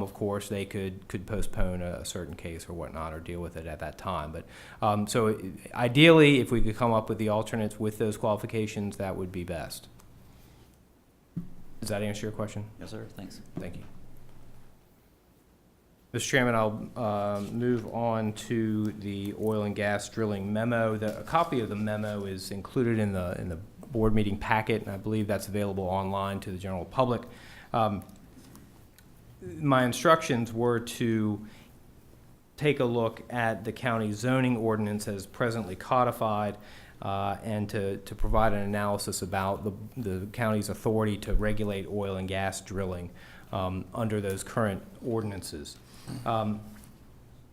of course, they could postpone a certain case or whatnot or deal with it at that time. But so ideally, if we could come up with the alternates with those qualifications, that would be best. Does that answer your question? Yes, sir. Thanks. Thank you. Mr. Chairman, I'll move on to the oil and gas drilling memo. A copy of the memo is included in the board meeting packet, and I believe that's available online to the general public. My instructions were to take a look at the county zoning ordinance as presently codified and to provide an analysis about the county's authority to regulate oil and gas drilling under those current ordinances.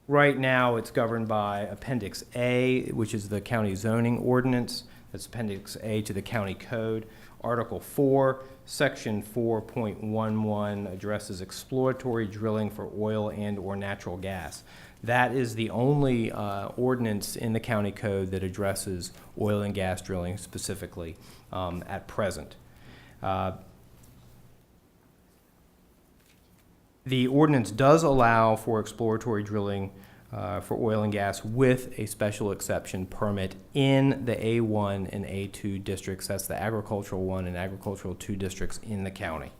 Right now, it's governed by Appendix A, which is the county zoning ordinance. That's Appendix A to the county code. Article 4, Section 4.11 addresses exploratory drilling for oil and or natural gas. That is the only ordinance in the county code that addresses oil and gas drilling specifically at present. The ordinance does allow for exploratory drilling for oil and gas with a special exception permit in the A1 and A2 districts. That's the agricultural 1 and agricultural 2 districts in the county.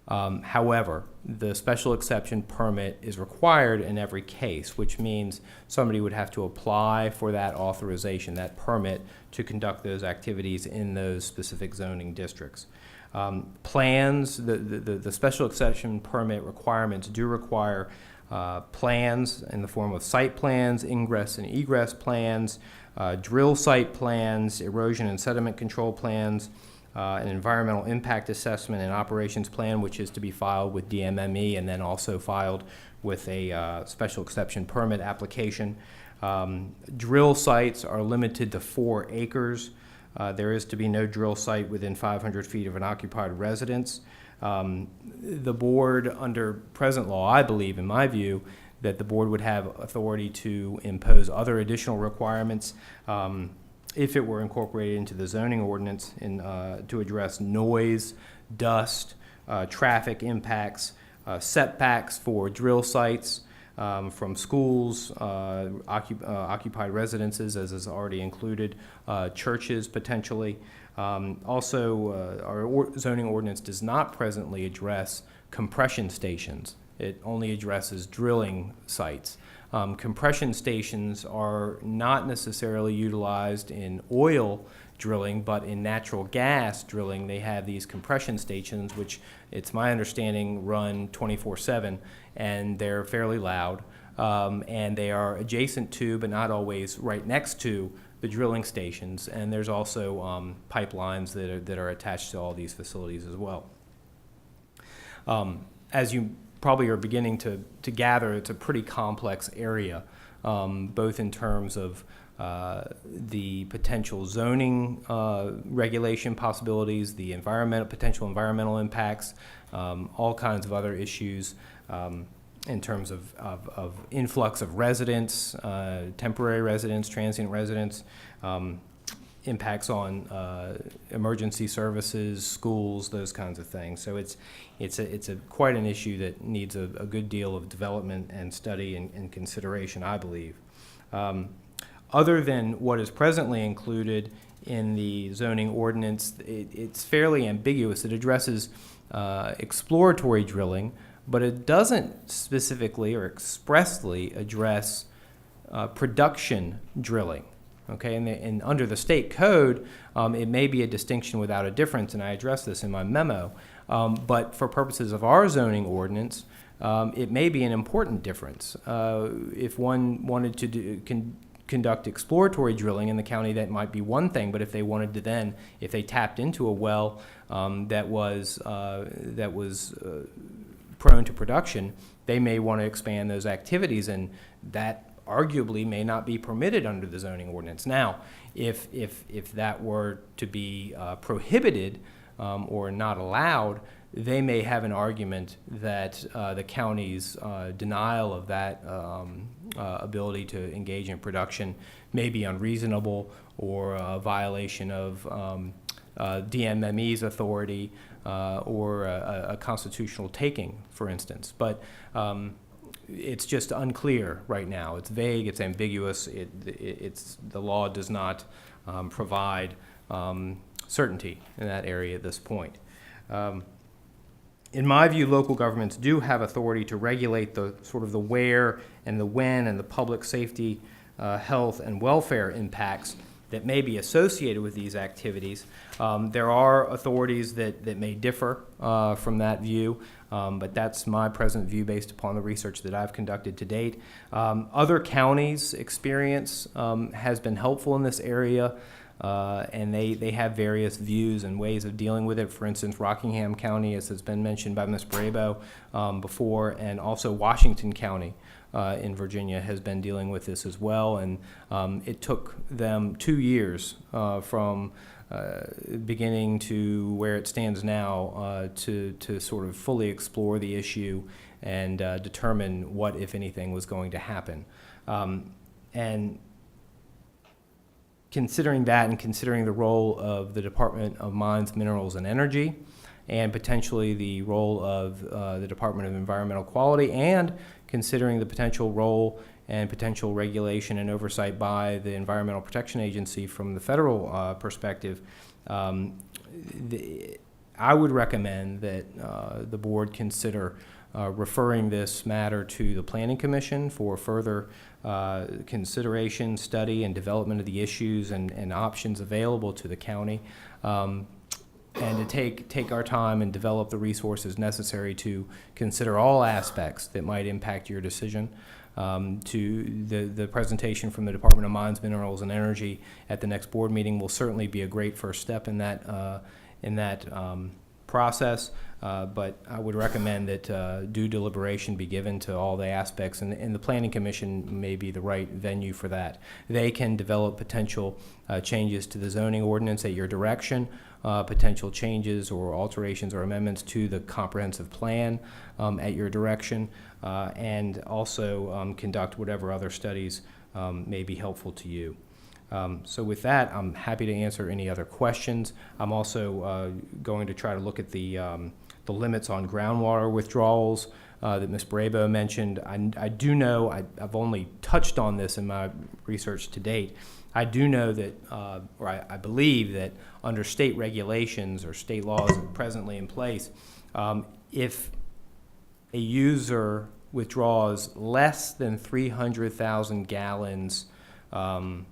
However, the special exception permit is required in every case, which means somebody would have to apply for that authorization, that permit, to conduct those activities in those specific zoning districts. Plans, the special exception permit requirements do require plans in the form of site plans, ingress and egress plans, drill site plans, erosion and sediment control plans, an environmental impact assessment and operations plan, which is to be filed with DMME and then also filed with a special exception permit application. Drill sites are limited to 4 acres. There is to be no drill site within 500 feet of an occupied residence. The board, under present law, I believe, in my view, that the board would have authority to impose other additional requirements if it were incorporated into the zoning ordinance to address noise, dust, traffic impacts, setbacks for drill sites from schools, occupied residences, as is already included, churches potentially. Also, our zoning ordinance does not presently address compression stations. It only addresses drilling sites. Compression stations are not necessarily utilized in oil drilling, but in natural gas drilling, they have these compression stations, which it's my understanding run 24/7, and they're fairly loud, and they are adjacent to, but not always right next to, the drilling stations. And there's also pipelines that are attached to all these facilities as well. As you probably are beginning to gather, it's a pretty complex area, both in terms of the potential zoning regulation possibilities, the potential environmental impacts, all kinds of other issues in terms of influx of residents, temporary residents, transient residents, impacts on emergency services, schools, those kinds of things. So it's quite an issue that needs a good deal of development and study and consideration, I believe. Other than what is presently included in the zoning ordinance, it's fairly ambiguous. It addresses exploratory drilling, but it doesn't specifically or expressly address production drilling. Okay, and under the state code, it may be a distinction without a difference, and I address this in my memo. But for purposes of our zoning ordinance, it may be an important difference. If one wanted to conduct exploratory drilling in the county, that might be one thing. But if they wanted to then, if they tapped into a well that was prone to production, they may want to expand those activities, and that arguably may not be permitted under the zoning ordinance. Now, if that were to be prohibited or not allowed, they may have an argument that the county's denial of that ability to engage in production may be unreasonable or a violation of DMME's authority or a constitutional taking, for instance. But it's just unclear right now. It's vague. It's ambiguous. The law does not provide certainty in that area at this point. In my view, local governments do have authority to regulate the sort of the where and the when and the public safety, health, and welfare impacts that may be associated with these activities. There are authorities that may differ from that view, but that's my present view based upon the research that I've conducted to date. Other counties' experience has been helpful in this area, and they have various views and ways of dealing with it. For instance, Rockingham County, as has been mentioned by Ms. Brabo before, and also Washington County in Virginia has been dealing with this as well, and it took them 2 years from beginning to where it stands now to sort of fully explore the issue and determine what, if anything, was going to happen. And considering that and considering the role of the Department of Mines, Minerals, and Energy, and potentially the role of the Department of Environmental Quality, and considering the potential role and potential regulation and oversight by the Environmental Protection Agency from the federal perspective, I would recommend that the board consider referring this matter to the Planning Commission for further consideration, study, and development of the issues and options available to the county, and to take our time and develop the resources necessary to consider all aspects that might impact your decision. To the presentation from the Department of Mines, Minerals, and Energy at the next board meeting will certainly be a great first step in that process. But I would recommend that due deliberation be given to all the aspects, and the Planning Commission may be the right venue for that. They can develop potential changes to the zoning ordinance at your direction, potential changes or alterations or amendments to the comprehensive plan at your direction, and also conduct whatever other studies may be helpful to you. So with that, I'm happy to answer any other questions. I'm also going to try to look at the limits on groundwater withdrawals that Ms. Brabo mentioned. I do know, I've only touched on this in my research to date. I do know that, or I believe that under state regulations or state laws presently in place, if a user withdraws less than 300,000 gallons, I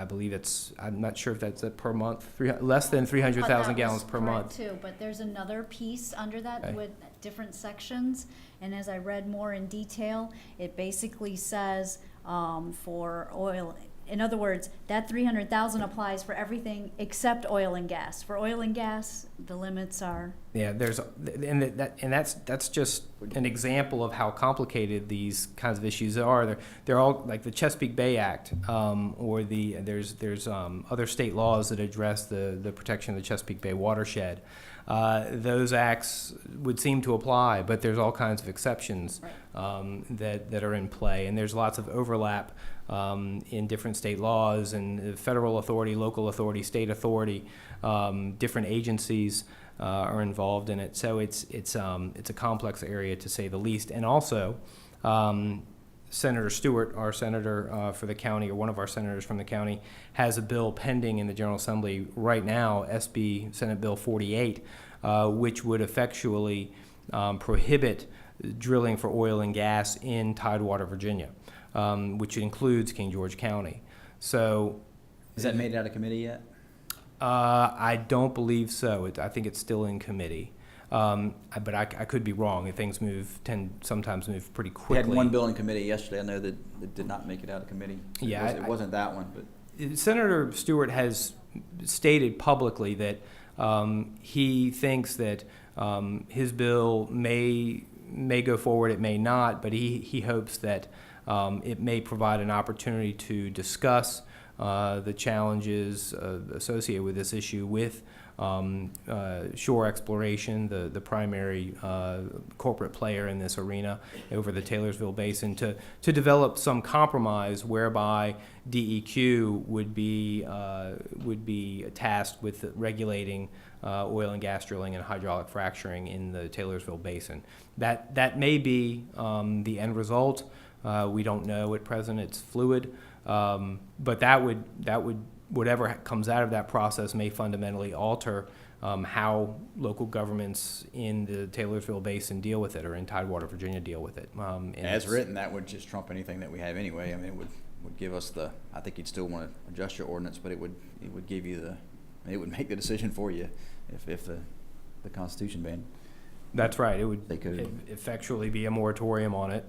believe I'm not sure if that's per month, less than 300,000 gallons per month. Too, but there's another piece under that with different sections, and as I read more in detail, it basically says for oil, in other words, that 300,000 applies for everything except oil and gas. For oil and gas, the limits are. Yeah, that's just an example of how complicated these kinds of issues are. They're all like the Chesapeake Bay Act, or there's other state laws that address the protection of the Chesapeake Bay watershed. Those acts would seem to apply, but there's all kinds of exceptions that are in play, and there's lots of overlap in different state laws and federal authority, local authority, state authority. Different agencies are involved in it, so it's a complex area to say the least. And also, Senator Stewart, our senator for the county, or one of our senators from the county, has a bill pending in the General Assembly right now, SB Senate Bill 48, which would effectually prohibit drilling for oil and gas in Tidewater, Virginia, which includes King George County. So, is that made it out of committee yet? I don't believe so. I think it's still in committee. But I could be wrong. Things sometimes move pretty quickly. We had one bill in committee yesterday. I know that it did not make it out of committee. So yeah, it wasn't that one. But Senator Stewart has stated publicly that he thinks that his bill may go forward. It may not, but he hopes that it may provide an opportunity to discuss the challenges associated with this issue with Shore Exploration, the primary corporate player in this arena over the Taylorsville Basin, to develop some compromise whereby DEQ would be tasked with regulating oil and gas drilling and hydraulic fracturing in the Taylorsville Basin. That may be the end result. We don't know at present; it's fluid. But that would whatever comes out of that process may fundamentally alter how local governments in the Taylorsville Basin deal with it, or in Tidewater, Virginia, deal with it. As written, that would just trump anything that we have anyway. I mean, it would give us I think you'd still want to adjust your ordinance, but it would give you it would make the decision for you if the Constitution banned. That's right. It would They could effectually be a moratorium on it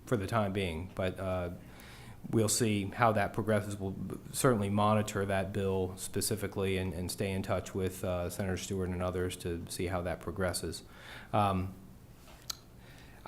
for the time being, but we'll see how that progresses. We'll certainly monitor that bill specifically and stay in touch with Senator Stewart and others to see how that progresses. I'm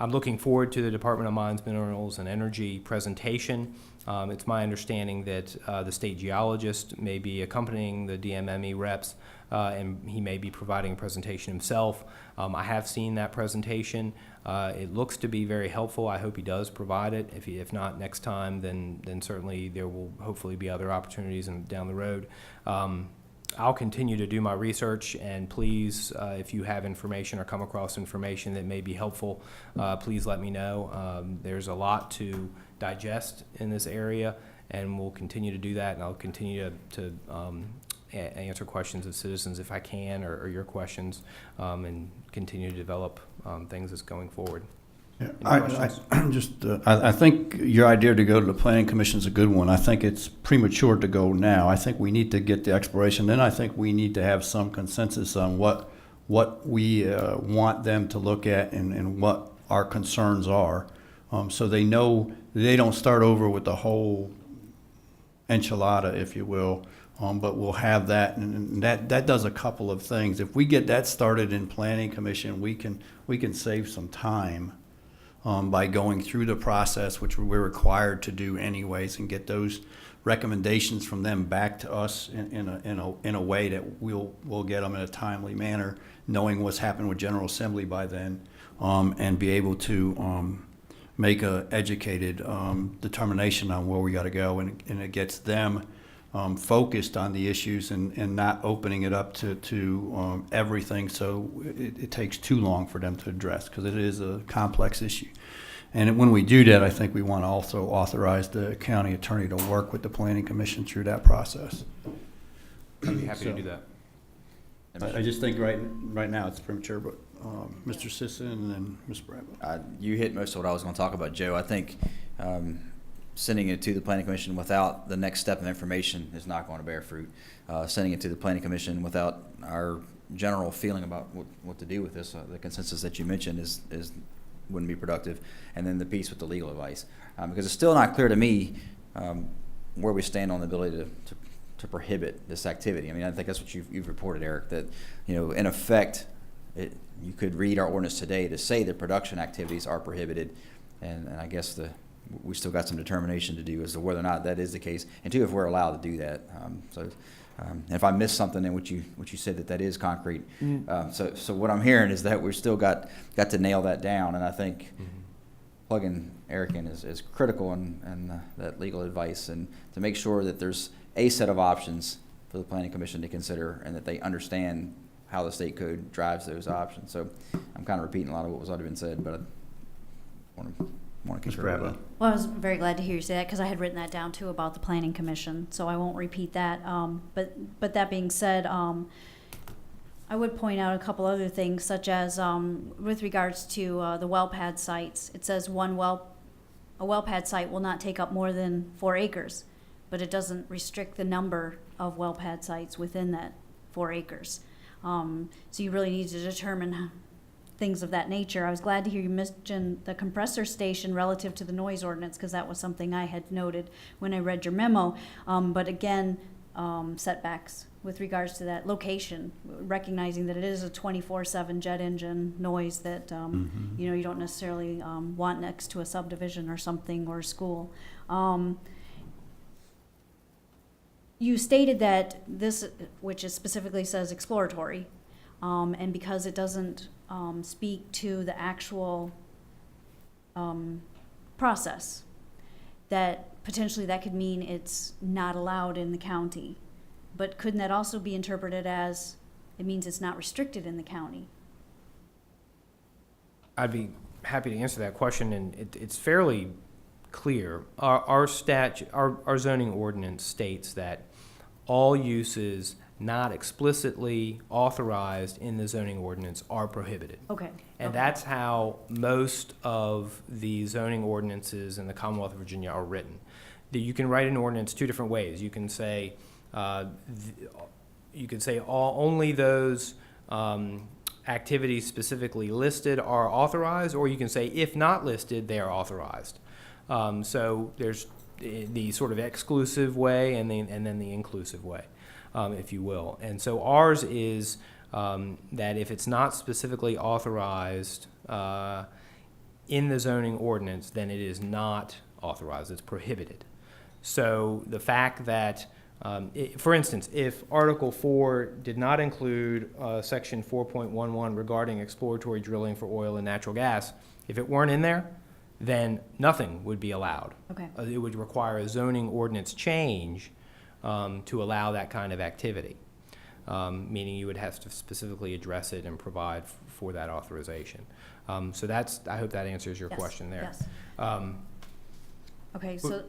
looking forward to the Department of Mines, Minerals, and Energy presentation. It's my understanding that the state geologist may be accompanying the DMME reps, and he may be providing a presentation himself. I have seen that presentation. It looks to be very helpful. I hope he does provide it. If not next time, then certainly there will hopefully be other opportunities down the road. I'll continue to do my research, and please, if you have information or come across information that may be helpful, please let me know. There's a lot to digest in this area, and we'll continue to do that, and I'll continue to answer questions of citizens if I can, or your questions, and continue to develop things as going forward. Yeah, Any I think your idea to go to the planning commission is a good one. I think it's premature to go now. I think we need to get the exploration. Then I think we need to have some consensus on what we want them to look at and what our concerns are, so they know they don't start over with the whole enchilada, if you will. But we'll have that, and that does a couple of things. If we get that started in planning commission, we can save some time by going through the process, which we're required to do anyways, and get those recommendations from them back to us in a way that we'll get them in a timely manner, knowing what's happened with General Assembly by then, and be able to make a educated determination on where we got to go, and it gets them focused on the issues and not opening it up to everything, so it takes too long for them to address, because it is a complex issue. And when we do that, I think we want to also authorize the county attorney to work with the planning commission through that process. I'd be happy to do that. I just think right now it's premature, but Mr. Sisson and then Ms. Bradley. You hit most of what I was going to talk about, Joe. I think sending it to the planning commission without the next step of information is not going to bear fruit. Sending it to the planning commission without our general feeling about what to do with this, the consensus that you mentioned wouldn't be productive. And then the piece with the legal advice, because it's still not clear to me where we stand on the ability to prohibit this activity. I mean, I think that's what you've reported, Eric, that in effect you could read our ordinance today to say that production activities are prohibited, and I guess we still got some determination to do as to whether or not that is the case, and two, if we're allowed to do that. And if I missed something in what you said that is concrete, so what I'm hearing is that we've still got to nail that down, and I think plugging Eric in is critical, and that legal advice, and to make sure that there's a set of options for the planning commission to consider, and that they understand how the state code drives those options. So I'm kind of repeating a lot of what was already been said, but I want to concur with that. Well, I was very glad to hear you say that, because I had written that down too about the planning commission, so I won't repeat that. But that being said, I would point out a couple other things, such as with regards to the well pad sites. It says a well pad site will not take up more than 4 acres, but it doesn't restrict the number of well pad sites within that 4 acres. So you really need to determine things of that nature. I was glad to hear you mention the compressor station relative to the noise ordinance, because that was something I had noted when I read your memo. But again, setbacks with regards to that location, recognizing that it is a 24/7 jet engine noise that you don't necessarily want next to a subdivision or something, or a school. you stated that this, which is specifically says exploratory, and because it doesn't speak to the actual process, that potentially that could mean it's not allowed in the county. But couldn't that also be interpreted as it means it's not restricted in the county? I'd be happy to answer that question, and it's fairly clear. Our zoning ordinance states that all uses not explicitly authorized in the zoning ordinance are prohibited. Okay. And okay. that's how most of the zoning ordinances in the Commonwealth of Virginia are written. You can write an ordinance two different ways. You can say only those activities specifically listed are authorized, or you can say if not listed, they are authorized. So there's the sort of exclusive way and then the inclusive way, if you will. And so ours is that if it's not specifically authorized in the zoning ordinance, then it is not authorized. It's prohibited. So the fact that, for instance, if Article 4 did not include Section 4.11 regarding exploratory drilling for oil and natural gas, if it weren't in there, then nothing would be allowed. Okay. It would require a zoning ordinance change to allow that kind of activity, meaning you would have to specifically address it and provide for that authorization. So I hope that answers your Yes, question there. Yes. Okay, so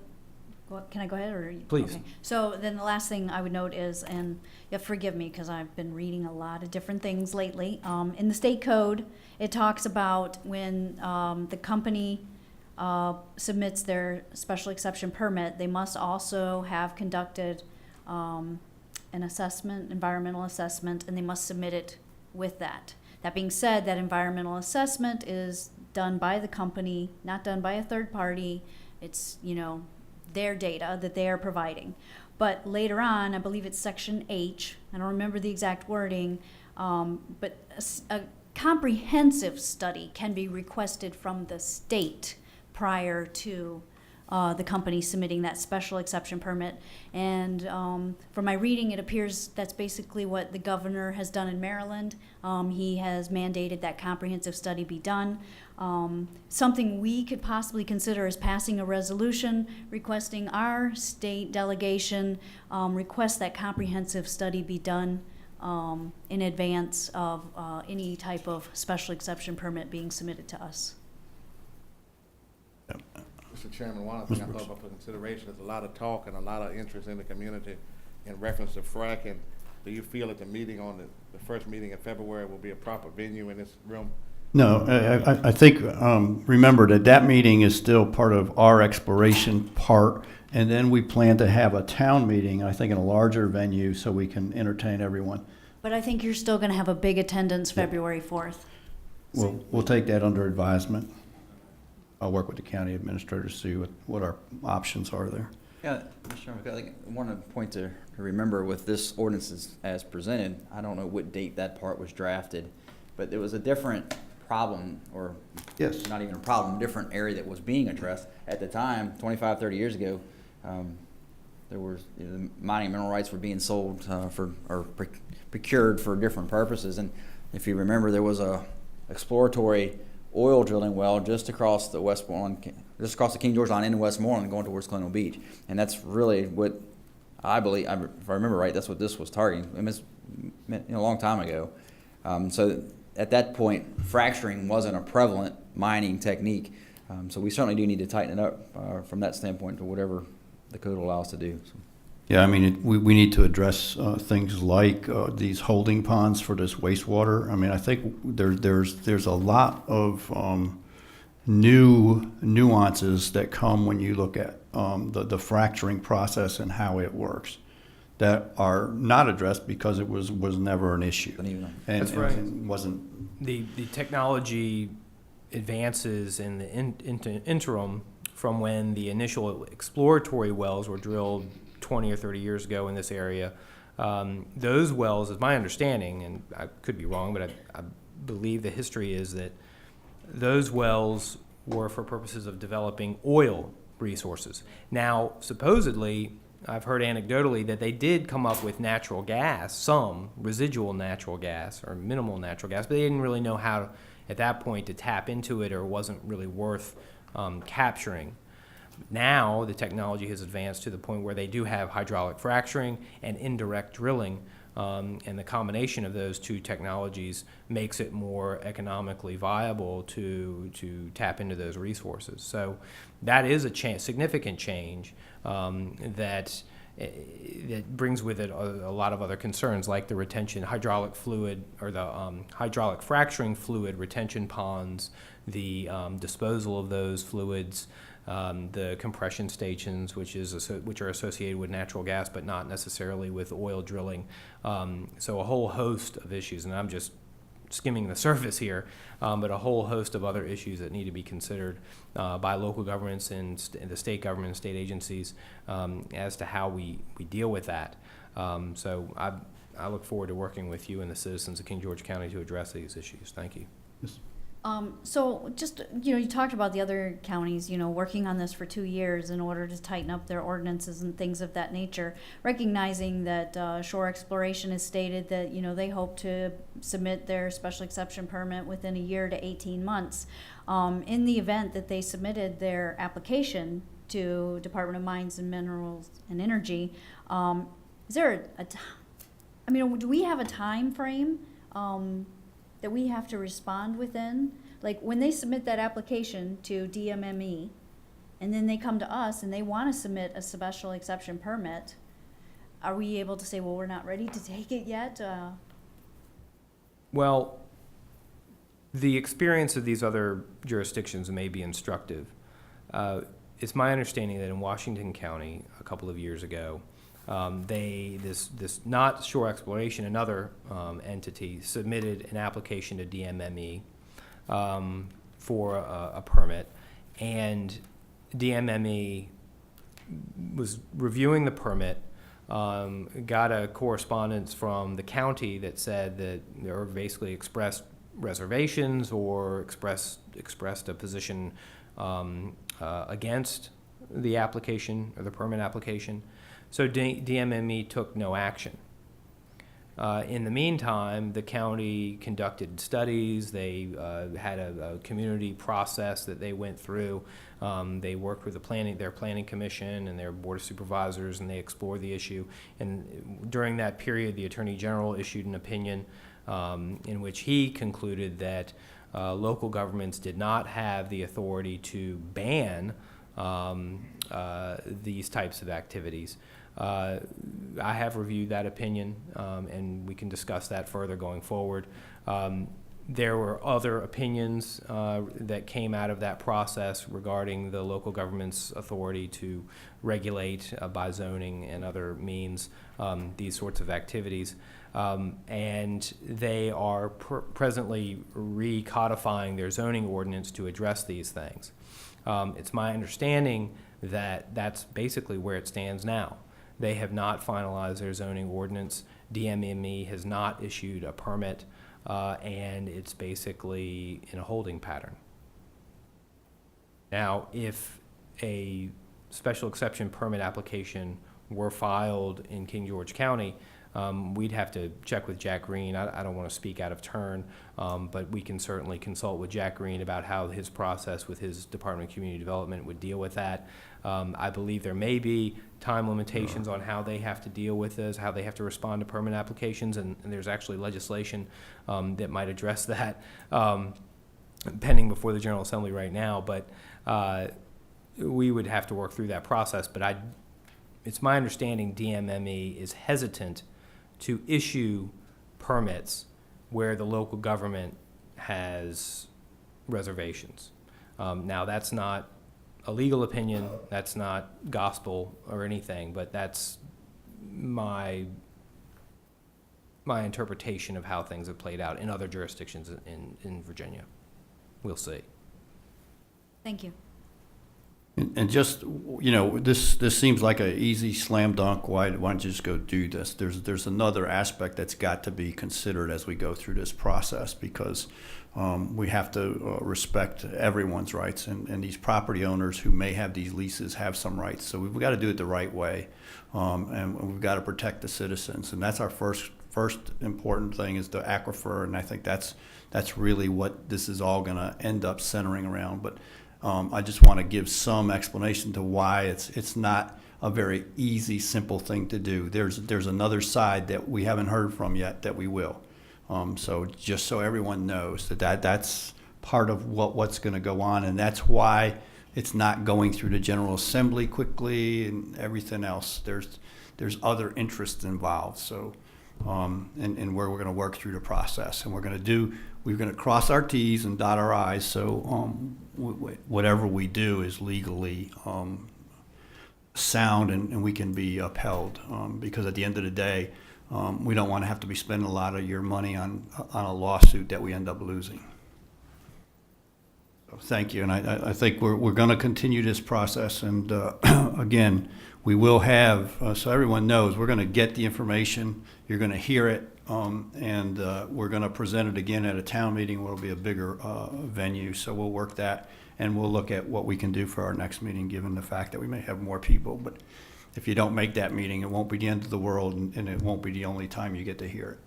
can I go ahead or? Please. Okay. So then the last thing I would note is, and you have to forgive me because I've been reading a lot of different things lately. In the state code, it talks about when the company submits their special exception permit, they must also have conducted an assessment, environmental assessment, and they must submit it with that. That being said, that environmental assessment is done by the company, not done by a third party. It's, their data that they are providing. But later on, I believe it's Section H, I don't remember the exact wording, but a comprehensive study can be requested from the state prior to the company submitting that special exception permit. And from my reading, it appears that's basically what the governor has done in Maryland. He has mandated that comprehensive study be done. Something we could possibly consider is passing a resolution requesting our state delegation request that comprehensive study be done in advance of any type of special exception permit being submitted to us. Mr. Chairman, one other thing I thought about for consideration is a lot of talk and a lot of interest in the community in reference to fracking. Do you feel that the meeting on the first meeting in February will be a proper venue in this room? No, I think, remember that meeting is still part of our exploration part, and then we plan to have a town meeting, I think in a larger venue, so we can entertain everyone. But I think you're still going to have a big attendance February 4th. We'll take that under advisement. I'll work with the county administrator to see what our options are there. Yeah, Mr. Chairman, I think one point to remember with this ordinance as presented, I don't know what date that part was drafted, but there was a different problem, or Yes. not even a problem, different area that was being addressed. At the time, 25, 30 years ago, there was, the mining mineral rights were being sold procured for different purposes. And if you remember, there was a exploratory oil drilling well just across the just across the King George line in Westmoreland going towards Colonial Beach. And that's really what I believe, if I remember right, that's what this was targeting. I mean, it's a long time ago. So at that point, fracturing wasn't a prevalent mining technique. So we certainly do need to tighten it up from that standpoint to whatever the code will allow us to do. So. Yeah, I mean, we need to address things like these holding ponds for this wastewater. I mean, I think there's a lot of new nuances that come when you look at the fracturing process and how it works that are not addressed because it was never an issue. That's right. And wasn't. The technology advances in the interim from when the initial exploratory wells were drilled 20 or 30 years ago in this area. Those wells, is my understanding, and I could be wrong, but I believe the history is that those wells were for purposes of developing oil resources. Now, supposedly, I've heard anecdotally that they did come up with natural gas, some residual natural gas or minimal natural gas, but they didn't really know how at that point to tap into it, or it wasn't really worth capturing. Now the technology has advanced to the point where they do have hydraulic fracturing and indirect drilling, and the combination of those two technologies makes it more economically viable to tap into those resources. So that is a significant change that brings with it a lot of other concerns, like the hydraulic fluid, or the hydraulic fracturing fluid retention ponds, the disposal of those fluids, the compression stations, which are associated with natural gas, but not necessarily with oil drilling. So a whole host of issues, and I'm just skimming the surface here, but a whole host of other issues that need to be considered by local governments and the state government and state agencies as to how we deal with that. So I look forward to working with you and the citizens of King George County to address these issues. Thank you. So just, you talked about the other counties, working on this for 2 years in order to tighten up their ordinances and things of that nature, recognizing that Shore Exploration has stated that, they hope to submit their special exception permit within a year to 18 months. In the event that they submitted their application to Department of Mines and Minerals and Energy, is there do we have a time frame that we have to respond within? Like when they submit that application to DMME and then they come to us and they want to submit a special exception permit, are we able to say, well, we're not ready to take it yet? Well, the experience of these other jurisdictions may be instructive. It's my understanding that in Washington County a couple of years ago, this not Shore Exploration, another entity submitted an application to DMME for a permit, and DMME was reviewing the permit, got a correspondence from the county that said that there were basically expressed reservations or expressed a position against the application or the permit application. So DMME took no action. In the meantime, the county conducted studies. They had a community process that they went through. They worked with their planning commission and their board of supervisors, and they explored the issue. And during that period, the Attorney General issued an opinion in which he concluded that local governments did not have the authority to ban these types of activities. I have reviewed that opinion, and we can discuss that further going forward. There were other opinions that came out of that process regarding the local government's authority to regulate by zoning and other means these sorts of activities. And they are presently recodifying their zoning ordinance to address these things. It's my understanding that that's basically where it stands now. They have not finalized their zoning ordinance. DMME has not issued a permit, and it's basically in a holding pattern. Now, if a special exception permit application were filed in King George County, we'd have to check with Jack Green. I don't want to speak out of turn, but we can certainly consult with Jack Green about how his process with his Department of Community Development would deal with that. I believe there may be time limitations on how they have to deal with this, how they have to respond to permit applications, and there's actually legislation that might address that pending before the General Assembly right now. But we would have to work through that process. But it's my understanding DMME is hesitant to issue permits where the local government has reservations. Now, that's not a legal opinion, that's not gospel or anything, but that's my interpretation of how things have played out in other jurisdictions in Virginia. We'll see. Thank you. And just, you know, this seems like an easy slam dunk. Why don't you just go do this? There's another aspect that's got to be considered as we go through this process, because we have to respect everyone's rights, and these property owners who may have these leases have some rights. So we've got to do it the right way, and we've got to protect the citizens. And that's our first important thing, is the aquifer, and I think that's really what this is all going to end up centering around. But I just want to give some explanation to why it's not a very easy, simple thing to do. There's another side that we haven't heard from yet that we will. So just so everyone knows that's part of what's going to go on, and that's why it's not going through the General Assembly quickly and everything else. There's other interests involved. So and where we're going to work through the process, and we're going to cross our T's and dot our I's. So whatever we do is legally sound, and we can be upheld, because at the end of the day, we don't want to have to be spending a lot of your money on a lawsuit that we end up losing. So thank you, and I think we're going to continue this process, and again, we will have, so everyone knows, we're going to get the information, you're going to hear it, and we're going to present it again at a town meeting where it'll be a bigger venue. So we'll work that, and we'll look at what we can do for our next meeting, given the fact that we may have more people. But if you don't make that meeting, it won't be the end of the world, and it won't be the only time you get to hear it.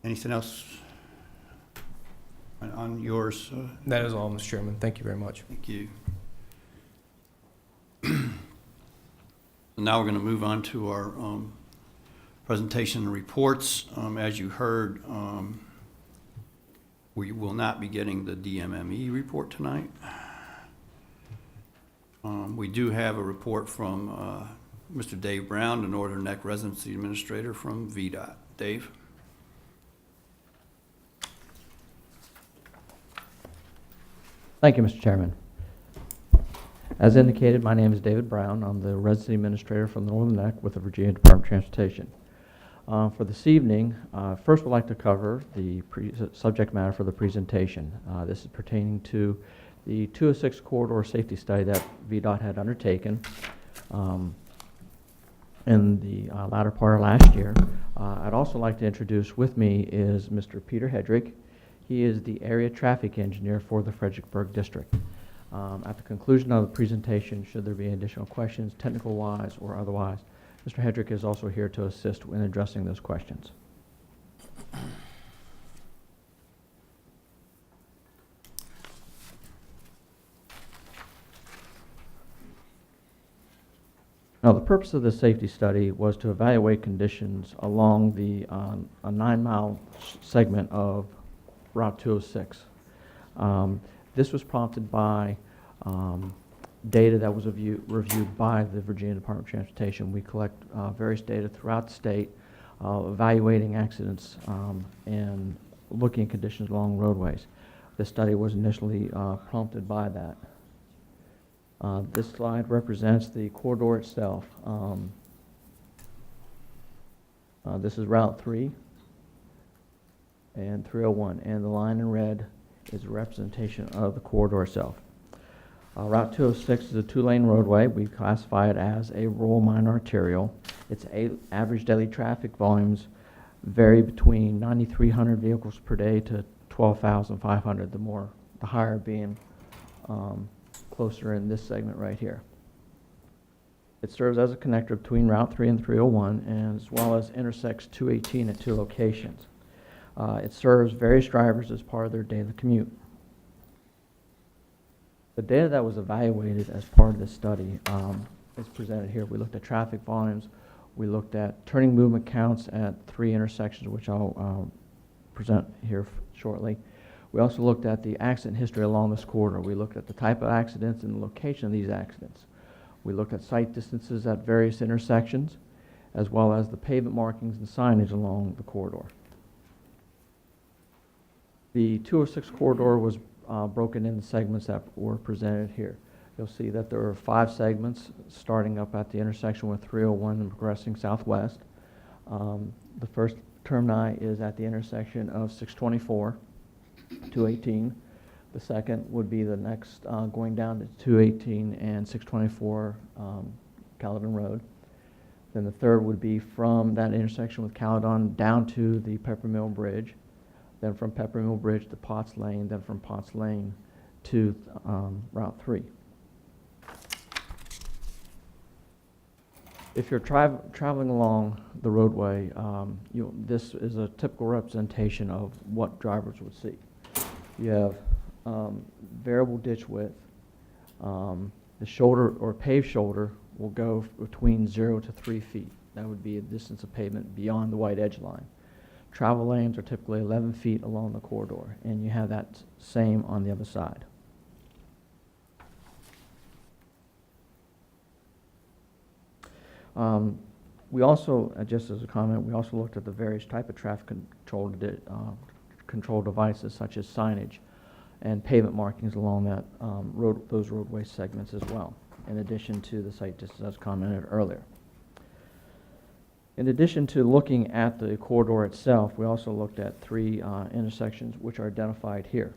Anything else on yours? That is all, Mr. Chairman. Thank you very much. Thank you. Now we're going to move on to our presentation and reports. As you heard, we will not be getting the DMME report tonight. We do have a report from Mr. Dave Brown, the Northern Neck Residency Administrator from VDOT. Dave? Thank you, Mr. Chairman. As indicated, my name is David Brown. I'm the Residency Administrator from the Northern Neck with the Virginia Department of Transportation. For this evening, first we'd like to cover the subject matter for the presentation. This is pertaining to the 206 corridor safety study that VDOT had undertaken in the latter part of last year. I'd also like to introduce with me is Mr. Peter Hedrick. He is the area traffic engineer for the Fredericksburg District. At the conclusion of the presentation, should there be additional questions, technical-wise or otherwise, Mr. Hedrick is also here to assist in addressing those questions. Now, the purpose of this safety study was to evaluate conditions along the a 9-mile segment of Route 206. This was prompted by data that was reviewed by the Virginia Department of Transportation. We collect various data throughout the state, evaluating accidents and looking at conditions along roadways. This study was initially prompted by that. This slide represents the corridor itself. This is Route 3 and 301, and the line in red is a representation of the corridor itself. Route 206 is a 2-lane roadway. We classify it as a rural minor arterial. Its average daily traffic volumes vary between 9,300 vehicles per day to 12,500, the higher being closer in this segment right here. It serves as a connector between Route 3 and 301, and as well as intersects 218 at 2 locations. It serves various drivers as part of their daily commute. The data that was evaluated as part of this study is presented here. We looked at traffic volumes. We looked at turning movement counts at 3 intersections, which I'll present here shortly. We also looked at the accident history along this corridor. We looked at the type of accidents and the location of these accidents. We looked at sight distances at various intersections, as well as the pavement markings and signage along the corridor. The 206 corridor was broken into segments that were presented here. You'll see that there are 5 segments starting up at the intersection with 301 and progressing southwest. The first termini is at the intersection of 624, 218. The second would be the next, going down to 218 and 624 Caledon Road. Then the third would be from that intersection with Caledon down to the Peppermill Bridge. Then from Peppermill Bridge to Potts Lane, then from Potts Lane to Route 3. If you're traveling along the roadway, this is a typical representation of what drivers would see. You have variable ditch width. The shoulder or paved shoulder will go between 0 to 3 feet. That would be a distance of pavement beyond the white edge line. Travel lanes are typically 11 feet along the corridor, and you have that same on the other side. We also, just as a comment, we also looked at the various type of traffic control devices such as signage and pavement markings along that those roadway segments as well, in addition to the site distance as commented earlier. In addition to looking at the corridor itself, we also looked at 3 intersections which are identified here.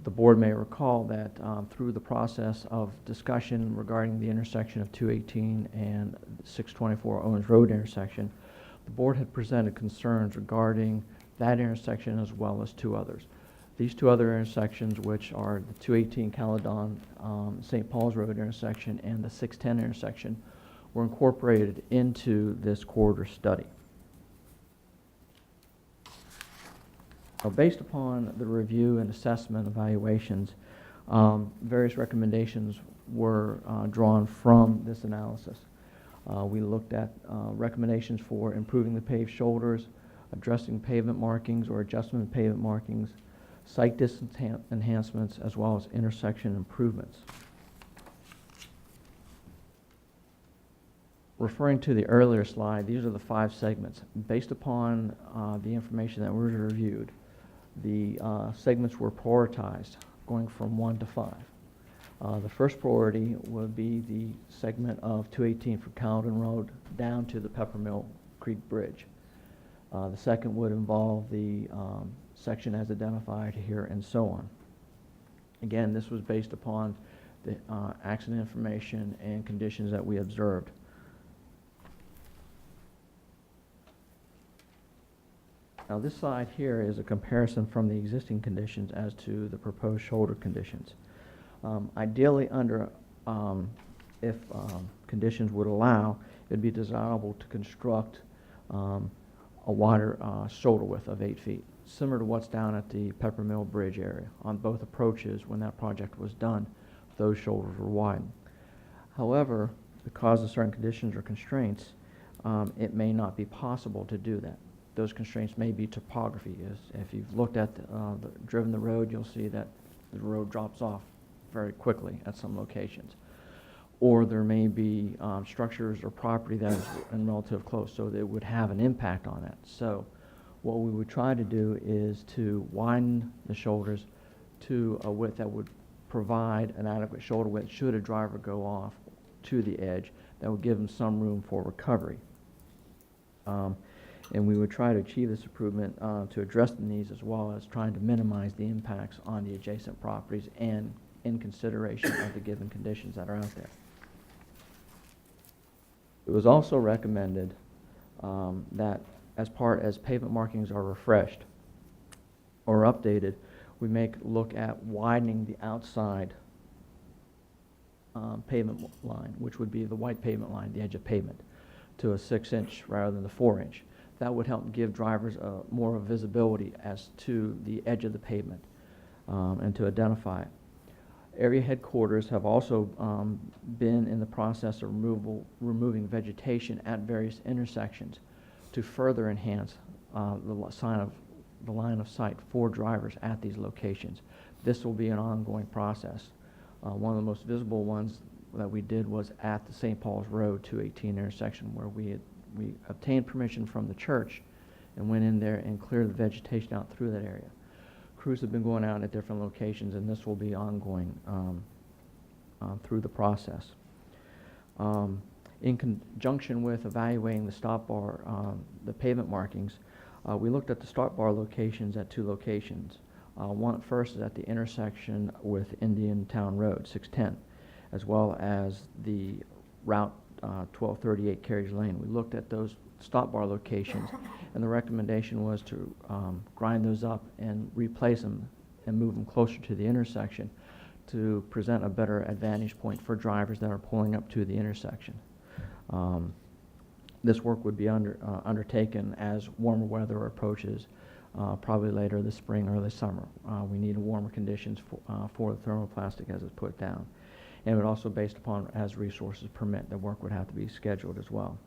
The board may recall that through the process of discussion regarding the intersection of 218 and 624 Owens Road intersection, the board had presented concerns regarding that intersection as well as 2 others. These 2 other intersections, which are the 218 Caledon St. Paul's Road intersection and the 610 intersection, were incorporated into this corridor study. Based upon the review and assessment evaluations, various recommendations were drawn from this analysis. We looked at recommendations for improving the paved shoulders, addressing pavement markings or adjustment of pavement markings, site distance enhancements, as well as intersection improvements. Referring to the earlier slide, these are the 5 segments. Based upon the information that was reviewed, the segments were prioritized, going from 1 to 5. The first priority would be the segment of 218 from Caledon Road down to the Peppermill Creek Bridge. The second would involve the section as identified here and so on. Again, this was based upon the accident information and conditions that we observed. Now this slide here is a comparison from the existing conditions as to the proposed shoulder conditions. Ideally, if conditions would allow, it would be desirable to construct a wider shoulder width of 8 feet, similar to what's down at the Peppermill Bridge area. On both approaches, when that project was done, those shoulders were widened. However, because of certain conditions or constraints, it may not be possible to do that. Those constraints may be topography. If you've looked at driven the road, you'll see that the road drops off very quickly at some locations. Or there may be structures or property that is in relative close, so that it would have an impact on that. So what we would try to do is to widen the shoulders to a width that would provide an adequate shoulder width should a driver go off to the edge. That would give them some room for recovery. And we would try to achieve this improvement to address the needs as well as trying to minimize the impacts on the adjacent properties and in consideration of the given conditions that are out there. It was also recommended that as pavement markings are refreshed or updated, we look at widening the outside pavement line, which would be the white pavement line, the edge of pavement, to a 6-inch rather than the 4-inch. That would help give drivers more of visibility as to the edge of the pavement and to identify it. Area headquarters have also been in the process of removing vegetation at various intersections to further enhance the line of sight for drivers at these locations. This will be an ongoing process. One of the most visible ones that we did was at the St. Paul's Road 218 intersection, where we obtained permission from the church and went in there and cleared the vegetation out through that area. Crews have been going out at different locations, and this will be ongoing through the process. In conjunction with evaluating the stop bar, the pavement markings, we looked at the stop bar locations at 2 locations. One first is at the intersection with Indian Town Road, 610, as well as the Route 1238 Carriage Lane. We looked at those stop bar locations, and the recommendation was to grind those up and replace them and move them closer to the intersection to present a better advantage point for drivers that are pulling up to the intersection. This work would be undertaken as warmer weather approaches, probably later this spring, early summer. We need warmer conditions for the thermoplastic as it's put down. And it would also, based upon as resources permit, the work would have to be scheduled as well.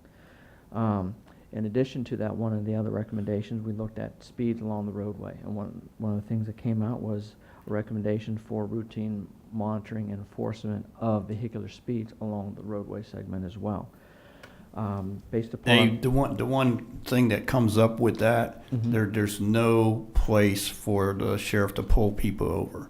In addition to that, one of the other recommendations, we looked at speeds along the roadway. And one of the things that came out was a recommendation for routine monitoring and enforcement of vehicular speeds along the roadway segment as well. Based upon Dave, the one thing that comes up with that, there's no place for the sheriff to pull people over.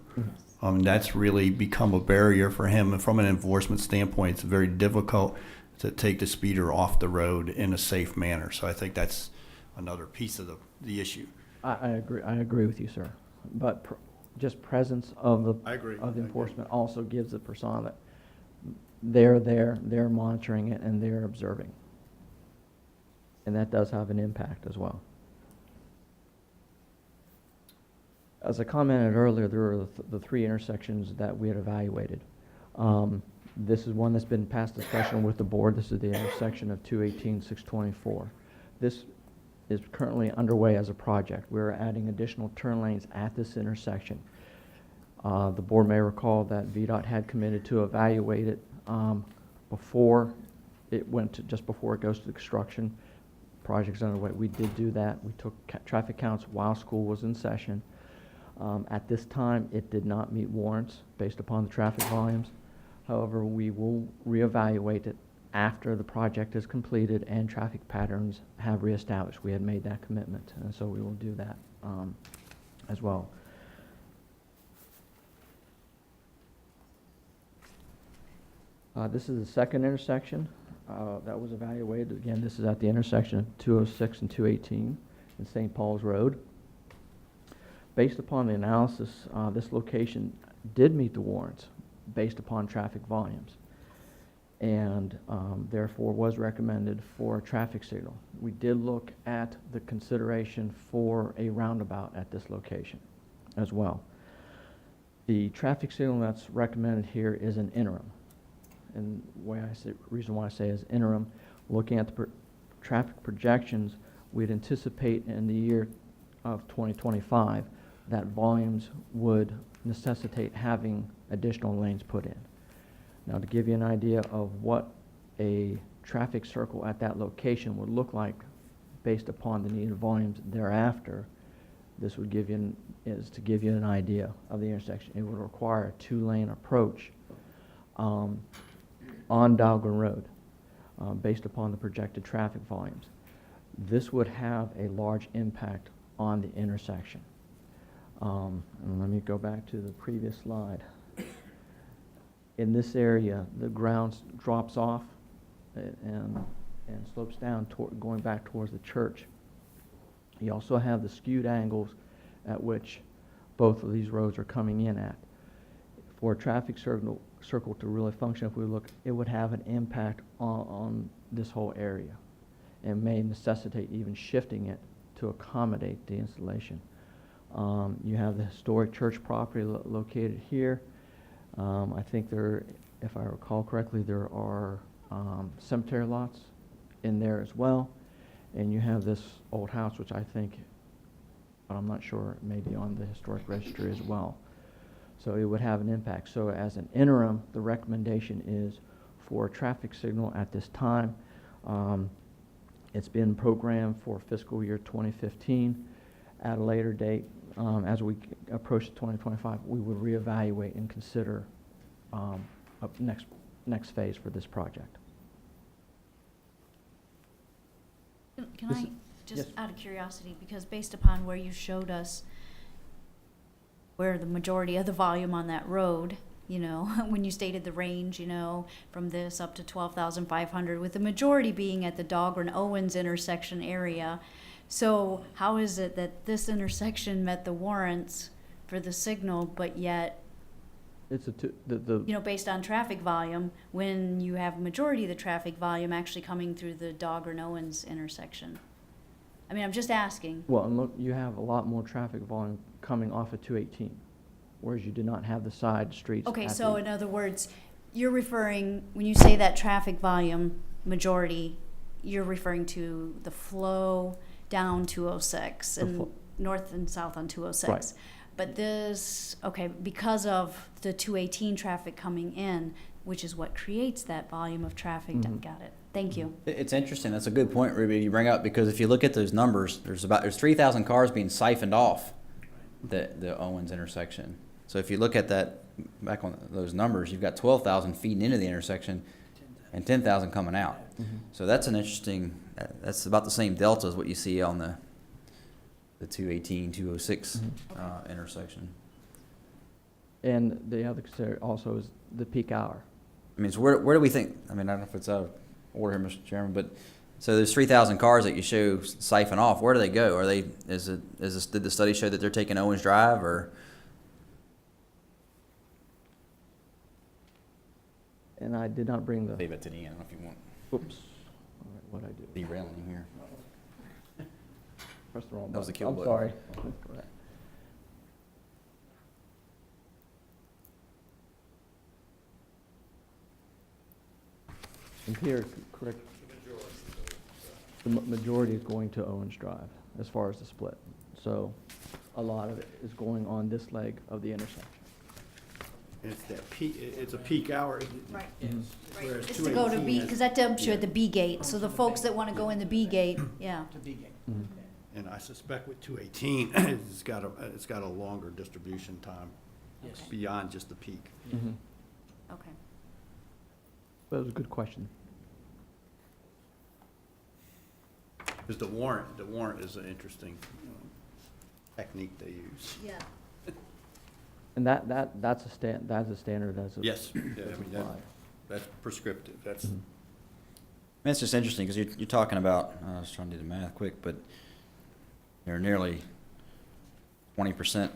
That's really become a barrier for him, and from an enforcement standpoint, it's very difficult to take the speeder off the road in a safe manner. So I think that's another piece of the issue. I agree with you, sir. But just presence of the I agree. of the enforcement also gives the persona that they're there, they're monitoring it, and they're observing. And that does have an impact as well. As I commented earlier, there were the three intersections that we had evaluated. This is one that's been past discussion with the board. This is the intersection of 218, 624. This is currently underway as a project. We're adding additional turn lanes at this intersection. The board may recall that VDOT had committed to evaluate it before it went to, just before it goes to construction. Project's underway. We did do that. We took traffic counts while school was in session. At this time, it did not meet warrants based upon the traffic volumes. However, we will reevaluate it after the project is completed and traffic patterns have reestablished. We had made that commitment, and so we will do that as well. This is the second intersection that was evaluated. Again, this is at the intersection of 206 and 218 in St. Paul's Road. Based upon the analysis, this location did meet the warrants based upon traffic volumes, and therefore was recommended for a traffic signal. We did look at the consideration for a roundabout at this location as well. The traffic signal that's recommended here is an interim. And reason why I say is interim, looking at the traffic projections, we'd anticipate in the year of 2025 that volumes would necessitate having additional lanes put in. Now, to give you an idea of what a traffic circle at that location would look like based upon the needed volumes thereafter, this would give you to give you an idea of the intersection. It would require a two-lane approach on Dahlgren Road based upon the projected traffic volumes. This would have a large impact on the intersection. And let me go back to the previous slide. In this area, the ground drops off and slopes down going back towards the church. You also have the skewed angles at which both of these roads are coming in at. For a traffic circle to really function, if we look, it would have an impact on this whole area and may necessitate even shifting it to accommodate the installation. You have the historic church property located here. I think there, if I recall correctly, there are cemetery lots in there as well. And you have this old house, which I think, but I'm not sure, may be on the historic registry as well. So it would have an impact. So as an interim, the recommendation is for a traffic signal at this time. It's been programmed for fiscal year 2015. At a later date, as we approach 2025, we would reevaluate and consider a next phase for this project. Can This I, is- just yes. out of curiosity, because based upon where you showed us where the majority of the volume on that road, you know, when you stated the range, you know, from this up to 12,500, with the majority being at the Dahlgren-Owens intersection area. So how is it that this intersection met the warrants for the signal, but yet, It's the based on traffic volume, when you have majority of the traffic volume actually coming through the Dogger and Owens intersection. I mean, I'm just asking. well, and look, you have a lot more traffic volume coming off of 218, whereas you did not have the side streets. Okay, at so the- in other words, you're referring, when you say that traffic volume majority, you're referring to the flow down 206 The and flo- north and south on 206. Right. But this, okay, because of the 218 traffic coming in, which is what creates that volume of traffic, Mhm. got it. Thank you. It's interesting. That's a good point, Ruby, you bring up, because if you look at those numbers, there's 3,000 cars being siphoned off the Owens intersection. So if you look at that, back on those numbers, you've got 12,000 feeding into the intersection and 10,000 coming out. Mhm. So that's an interesting, that's about the same delta as what you see on the 218, 206 Mhm. intersection. And the other consider also is the peak hour. I mean, so where do we think, I mean, I don't know if it's out of order here, Mr. Chairman, but, so there's 3,000 cars that you show siphon off. Where do they go? Are they, did the study show that they're taking Owens Drive, or? And I did not bring the, Leave it to the end, I don't know if you want oops, all right, what'd I do? derailing here. Pressed the wrong button. That was the kill I'm button. sorry. And here, correct, the majority is going to Owens Drive as far as the split. So a lot of it is going on this leg of the intersection. And it's that peak, it's a peak hour. Right. Whereas It's to go to 218 B, has- because that dumps you at the B gate, so the folks that want to go in the B gate, yeah. Mhm. And I suspect with 218, it's got a longer distribution time beyond just the peak. Mhm. Okay. That was a good question. Because the warrant is an interesting technique they use. Yeah. And that's a standard as a. Yes, yeah, I mean, applied. that's prescriptive, that's, Mhm. I mean, it's just interesting, because you're talking about, I was trying to do the math quick, but there are nearly 20%,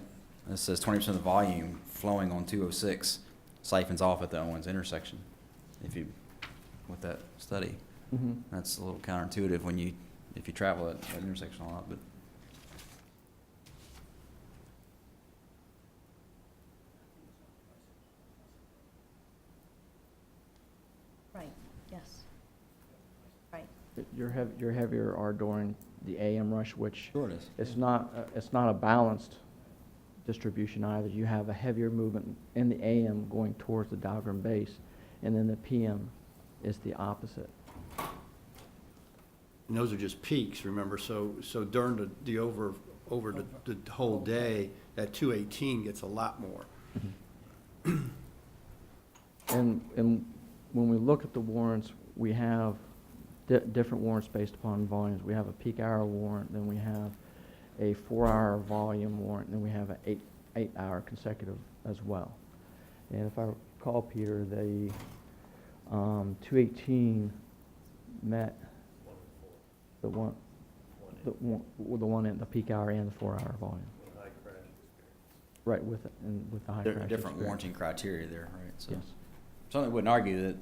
this says 20% of the volume flowing on 206 siphons off at the Owens intersection, with that study. Mhm. That's a little counterintuitive if you travel that intersection a lot, but. Right, yes. Right. Your heavier are during the AM rush, which Sure it is. it's not a balanced distribution either. You have a heavier movement in the AM going towards the Dahlgren base, and then the PM is the opposite. and those are just peaks, remember, so during the over the whole day, that 218 gets a lot more. And when we look at the warrants, we have different warrants based upon volumes. We have a peak hour warrant, then we have a 4-hour volume warrant, and then we have an 8-hour consecutive as well. And if I recall, Peter, the 218 met the one in the peak hour and the 4-hour volume. Right, with the high There crash are different experience. warranting criteria there, right? So Yes. certainly wouldn't argue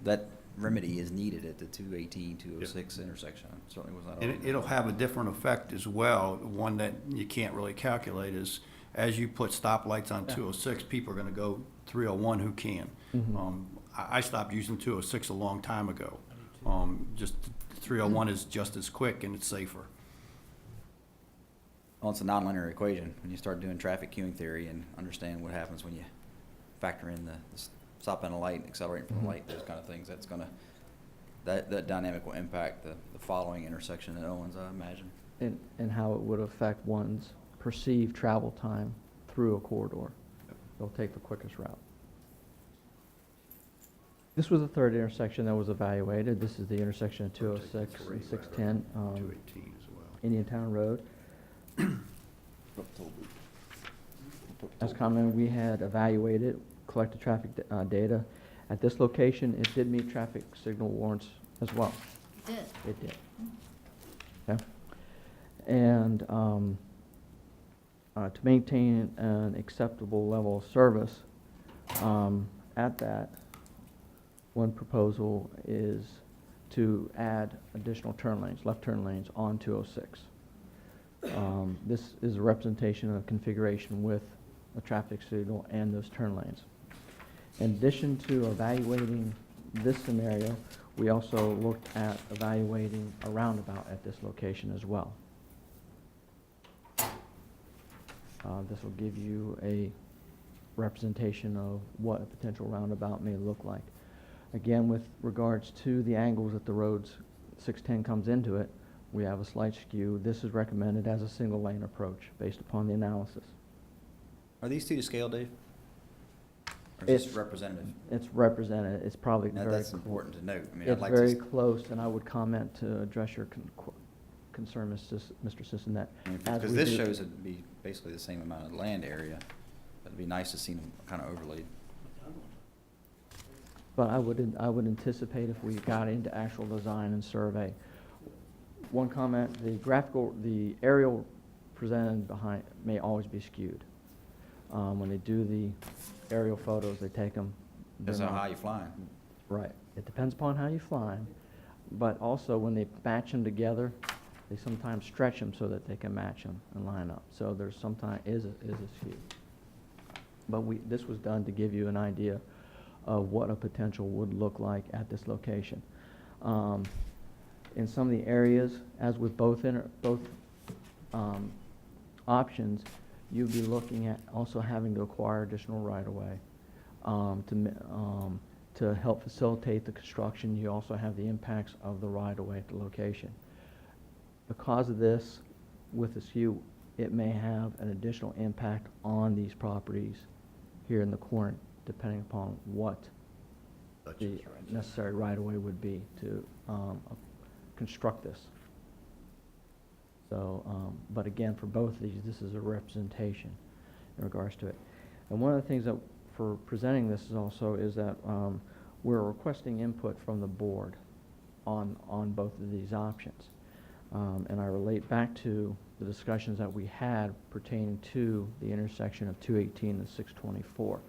that remedy is needed at the 218, 206 intersection. Certainly was not. And it'll have a different effect as well. One that you can't really calculate is, as you put stoplights on 206, people are gonna go 301 who can. Mhm. I stopped using 206 a long time ago. Just 301 is just as quick and it's safer. Well, it's a nonlinear equation when you start doing traffic queuing theory and understand what happens when you factor in the stop at a light, accelerating from the light, those kind of things. That's gonna, that dynamic will impact the following intersection at Owens, I imagine. And how it would affect one's perceived travel time through a corridor. They'll take the quickest route. This was the third intersection that was evaluated. This is the intersection of 206 and 610, 218 as well. Indiantown Road. As commented, we had evaluated, collected traffic data. At this location, it did meet traffic signal warrants as well. Did. It did. Okay. And to maintain an acceptable level of service, at that, one proposal is to add additional turn lanes, left turn lanes on 206. This is a representation of configuration with a traffic signal and those turn lanes. In addition to evaluating this scenario, we also looked at evaluating a roundabout at this location as well. This will give you a representation of what a potential roundabout may look like. Again, with regards to the angles that the roads 610 comes into it, we have a slight skew. This is recommended as a single lane approach based upon the analysis. Are these two to scale, Dave? Or is It's- this representative? It's represented, it's probably Now, very, that's important to note. I mean, I'd it's like very to, close, and I would comment to address your concern, Mr. Sisson, that as because we this do- shows it'd be basically the same amount of land area. It'd be nice to see them kind of overlaid. But I would anticipate if we got into actual design and survey. One comment, the aerial presented behind may always be skewed. When they do the aerial photos, they take them. Depends on how you flying. Right. It depends upon how you fly 'em. But also, when they match them together, they sometimes stretch them so that they can match them and line up. So there's sometimes is a skew. But this was done to give you an idea of what a potential would look like at this location. In some of the areas, as with both options, you'd be looking at also having to acquire additional right-of-way to help facilitate the construction. You also have the impacts of the right-of-way at the location. Because of this, with the skew, it may have an additional impact on these properties here in the corner, depending upon what the necessary right-of-way would be to construct this. So, but again, for both of these, this is a representation in regards to it. And one of the things that, for presenting this is also, is that we're requesting input from the board on both of these options. And I relate back to the discussions that we had pertaining to the intersection of 218 and 624.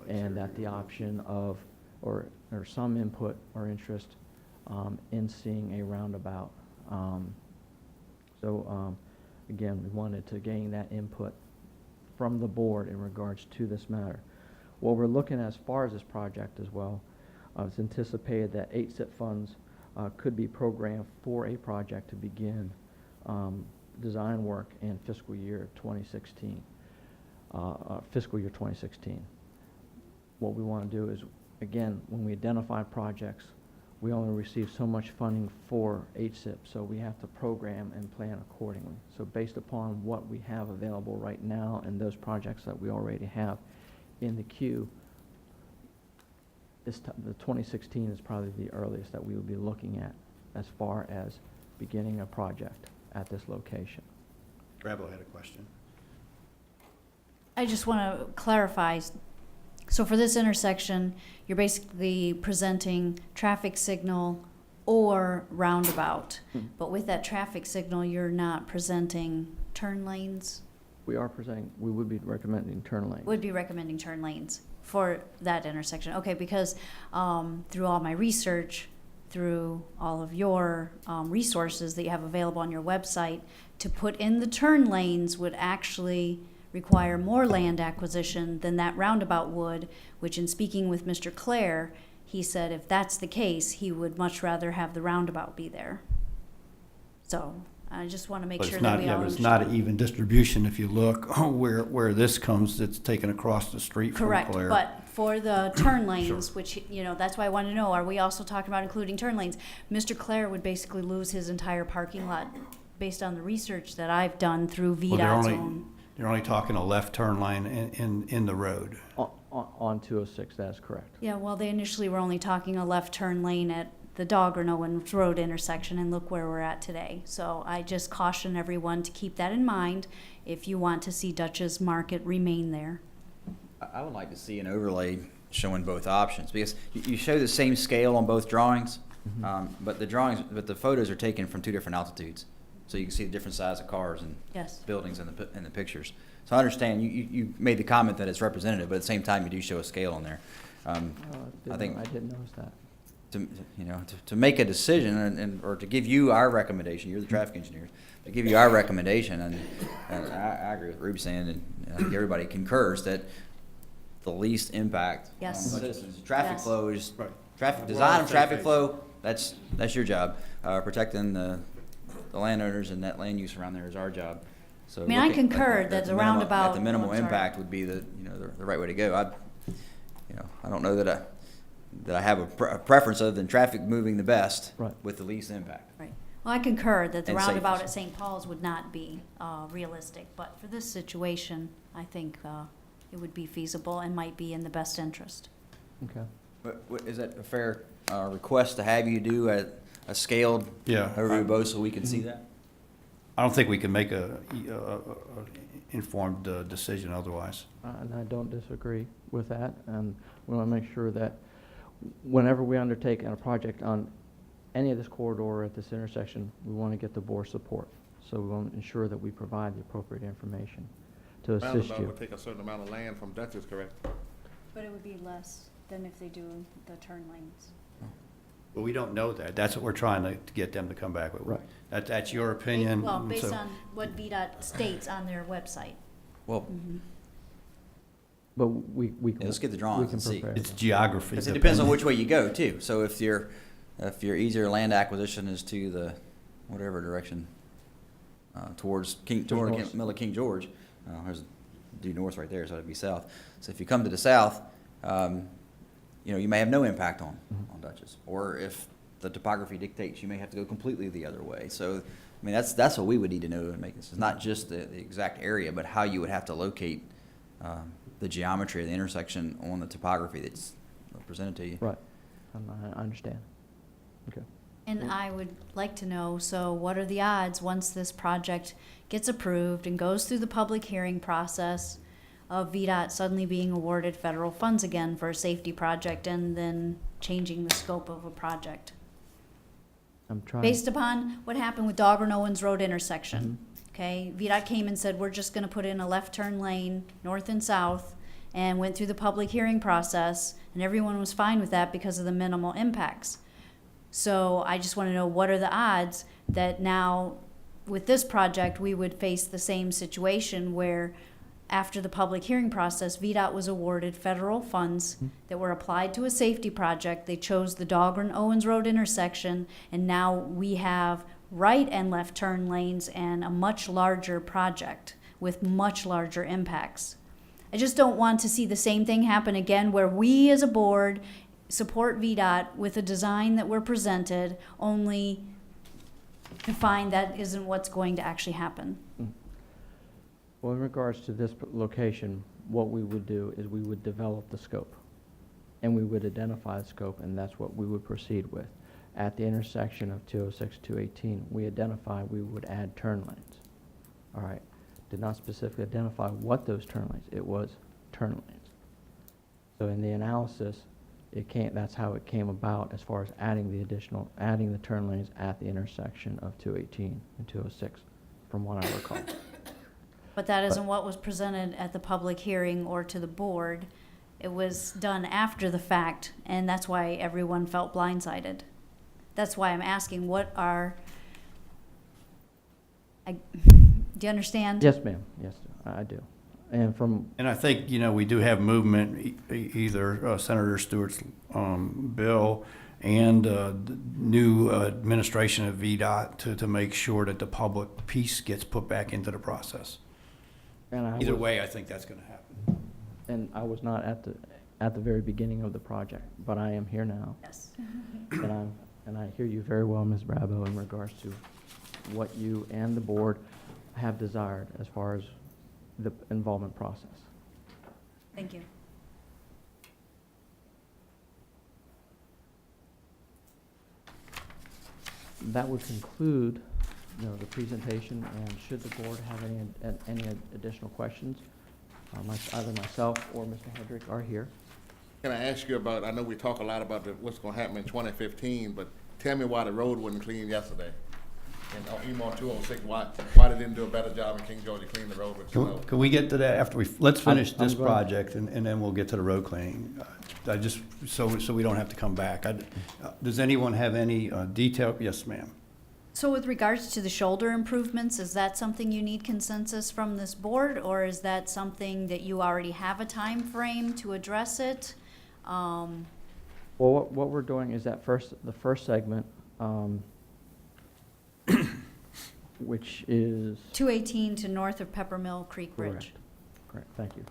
And that the option of, or some input or interest in seeing a roundabout. Again, we wanted to gain that input from the board in regards to this matter. What we're looking at as far as this project as well, it's anticipated that 8 SIP funds could be programmed for a project to begin design work in fiscal year 2016. What we want to do is, again, when we identify projects, we only receive so much funding for HSIP, so we have to program and plan accordingly. So based upon what we have available right now and those projects that we already have in the queue, the 2016 is probably the earliest that we will be looking at as far as beginning a project at this location. Bravo had a question. I just want to clarify. So for this intersection, you're basically presenting traffic signal or roundabout. But with that traffic signal, you're not presenting turn lanes? We would be recommending turn lanes. Would be recommending turn lanes for that intersection. Okay, because through all my research, through all of your resources that you have available on your website, to put in the turn lanes would actually require more land acquisition than that roundabout would, which in speaking with Mr. Clare, he said if that's the case, he would much rather have the roundabout be there. So I just want to make But sure it's that not, we yeah, all but it's not an understand. even distribution if you look where this comes, it's taken across the street from Correct, Claire. but for the turn lanes, which, you know, that's why I want to know, are we also talking about including turn lanes? Mr. Clare would basically lose his entire parking lot based on the research that I've done through Well, VDOT's own. they're only talking a left turn lane in the road. On 206, that's correct. Yeah, well, they initially were only talking a left turn lane at the Dog or No One's Road intersection, and look where we're at today. So I just caution everyone to keep that in mind if you want to see Dutchess Market remain there. I would like to see an overlay showing both options, because you show the same scale on both drawings, but the photos are taken from 2 different altitudes. so you can see the different size of cars and Yes. buildings in the pictures. So I understand, you made the comment that it's representative, but at the same time, you do show a scale on there. I think I didn't notice that. to make a decision or to give you our recommendation, you're the traffic engineer, to give you our recommendation, and I agree with Ruby saying, and I think everybody concurs that the least impact on Yes. citizens. Traffic Yes. flow is, Right. traffic We're design on of the same traffic page. flow, that's your job. Protecting the landowners and that land use around there is our job. So I mean, I looking concur at that the minimal- roundabout- At the minimal oh, I'm sorry. impact would be the right way to go. I don't know that I have a preference other than traffic moving the best Right. with the least impact. Right. Well, I concur that the And roundabout safest. at St. Paul's would not be realistic, but for this situation, I think it would be feasible and might be in the best interest. Okay. But is that a fair request to have you do a scaled Yeah. overview both so we can see that? I don't think we can make a informed decision otherwise. And I don't disagree with that, and we want to make sure that whenever we undertake a project on any of this corridor or at this intersection, we want to get the board support. So we want to ensure that we provide the appropriate information to assist Roundabout you. would take a certain amount of land from Dutchess, correct? But it would be less than if they do the turn lanes. But we don't know that. That's what we're trying to get them to come back with. Right. That's your opinion. Well, and based so- on what VDOT states on their website. Well, But we can. let's get the we drawings can and see. prepare It's them. geography. because it depends on dependent. which way you go too. So if your easier land acquisition is to the whatever direction towards north. middle of King George, there's due north right there, so that'd be south. So if you come to the south, you may have no impact on Dutchess, or if the topography dictates, you may have to go completely the other way. So, I mean, that's what we would need to know to make this. It's not just the exact area, but how you would have to locate the geometry of the intersection on the topography that's presented to you. Right. I understand. Okay. And I would like to know, so what are the odds, once this project gets approved and goes through the public hearing process, of VDOT suddenly being awarded federal funds again for a safety project and then changing the scope of a project? I'm trying. Based upon what happened with Dogger Owens Road intersection, okay? VDOT came and said, we're just gonna put in a left turn lane, north and south, and went through the public hearing process, and everyone was fine with that because of the minimal impacts. So I just wanna know, what are the odds that now, with this project, we would face the same situation where after the public hearing process, VDOT was awarded federal funds that were applied to a safety project. They chose the Dahlgren Owens Road intersection, and now we have right and left turn lanes and a much larger project with much larger impacts. I just don't want to see the same thing happen again, where we as a board support VDOT with a design that we're presented, only to find that isn't what's going to actually happen. Well, in regards to this location, what we would do is we would develop the scope. And we would identify the scope, and that's what we would proceed with. At the intersection of 206, 218, we identified we would add turn lanes. All right. Did not specifically identify what those turn lanes. It was turn lanes. So in the analysis, that's how it came about as far as adding the turn lanes at the intersection of 218 and 206, from what I recall. But that isn't what was presented at the public hearing or to the board. It was done after the fact, and that's why everyone felt blindsided. That's why I'm asking, do you understand? Yes, ma'am. Yes, I do. And And I think, we do have movement, either Senator Stewart's bill and the new administration of VDOT to make sure that the public piece gets put back into the process. Either way, I think that's going to happen. And I was not at the very beginning of the project, but I am here now. Yes. And I hear you very well, Ms. Brabo, in regards to what you and the board have desired as far as the involvement process. Thank you. That would conclude, the presentation, and should the board have any additional questions, either myself or Mr. Hedrick are here. Can I ask you about, I know we talk a lot about what's gonna happen in 2015, but tell me why the road wasn't cleaned yesterday and even on 206, why they didn't do a better job in King George to clean the road with snow? Can we get to that after let's finish I'm this going- project and then we'll get to the road cleaning. I just, so we don't have to come back. Does anyone have any detail? Yes, ma'am. So with regards to the shoulder improvements, is that something you need consensus from this board, or is that something that you already have a time frame to address it? Well, what we're doing is the first segment, which is. 218 to north of Peppermill Creek Bridge. Correct, thank you.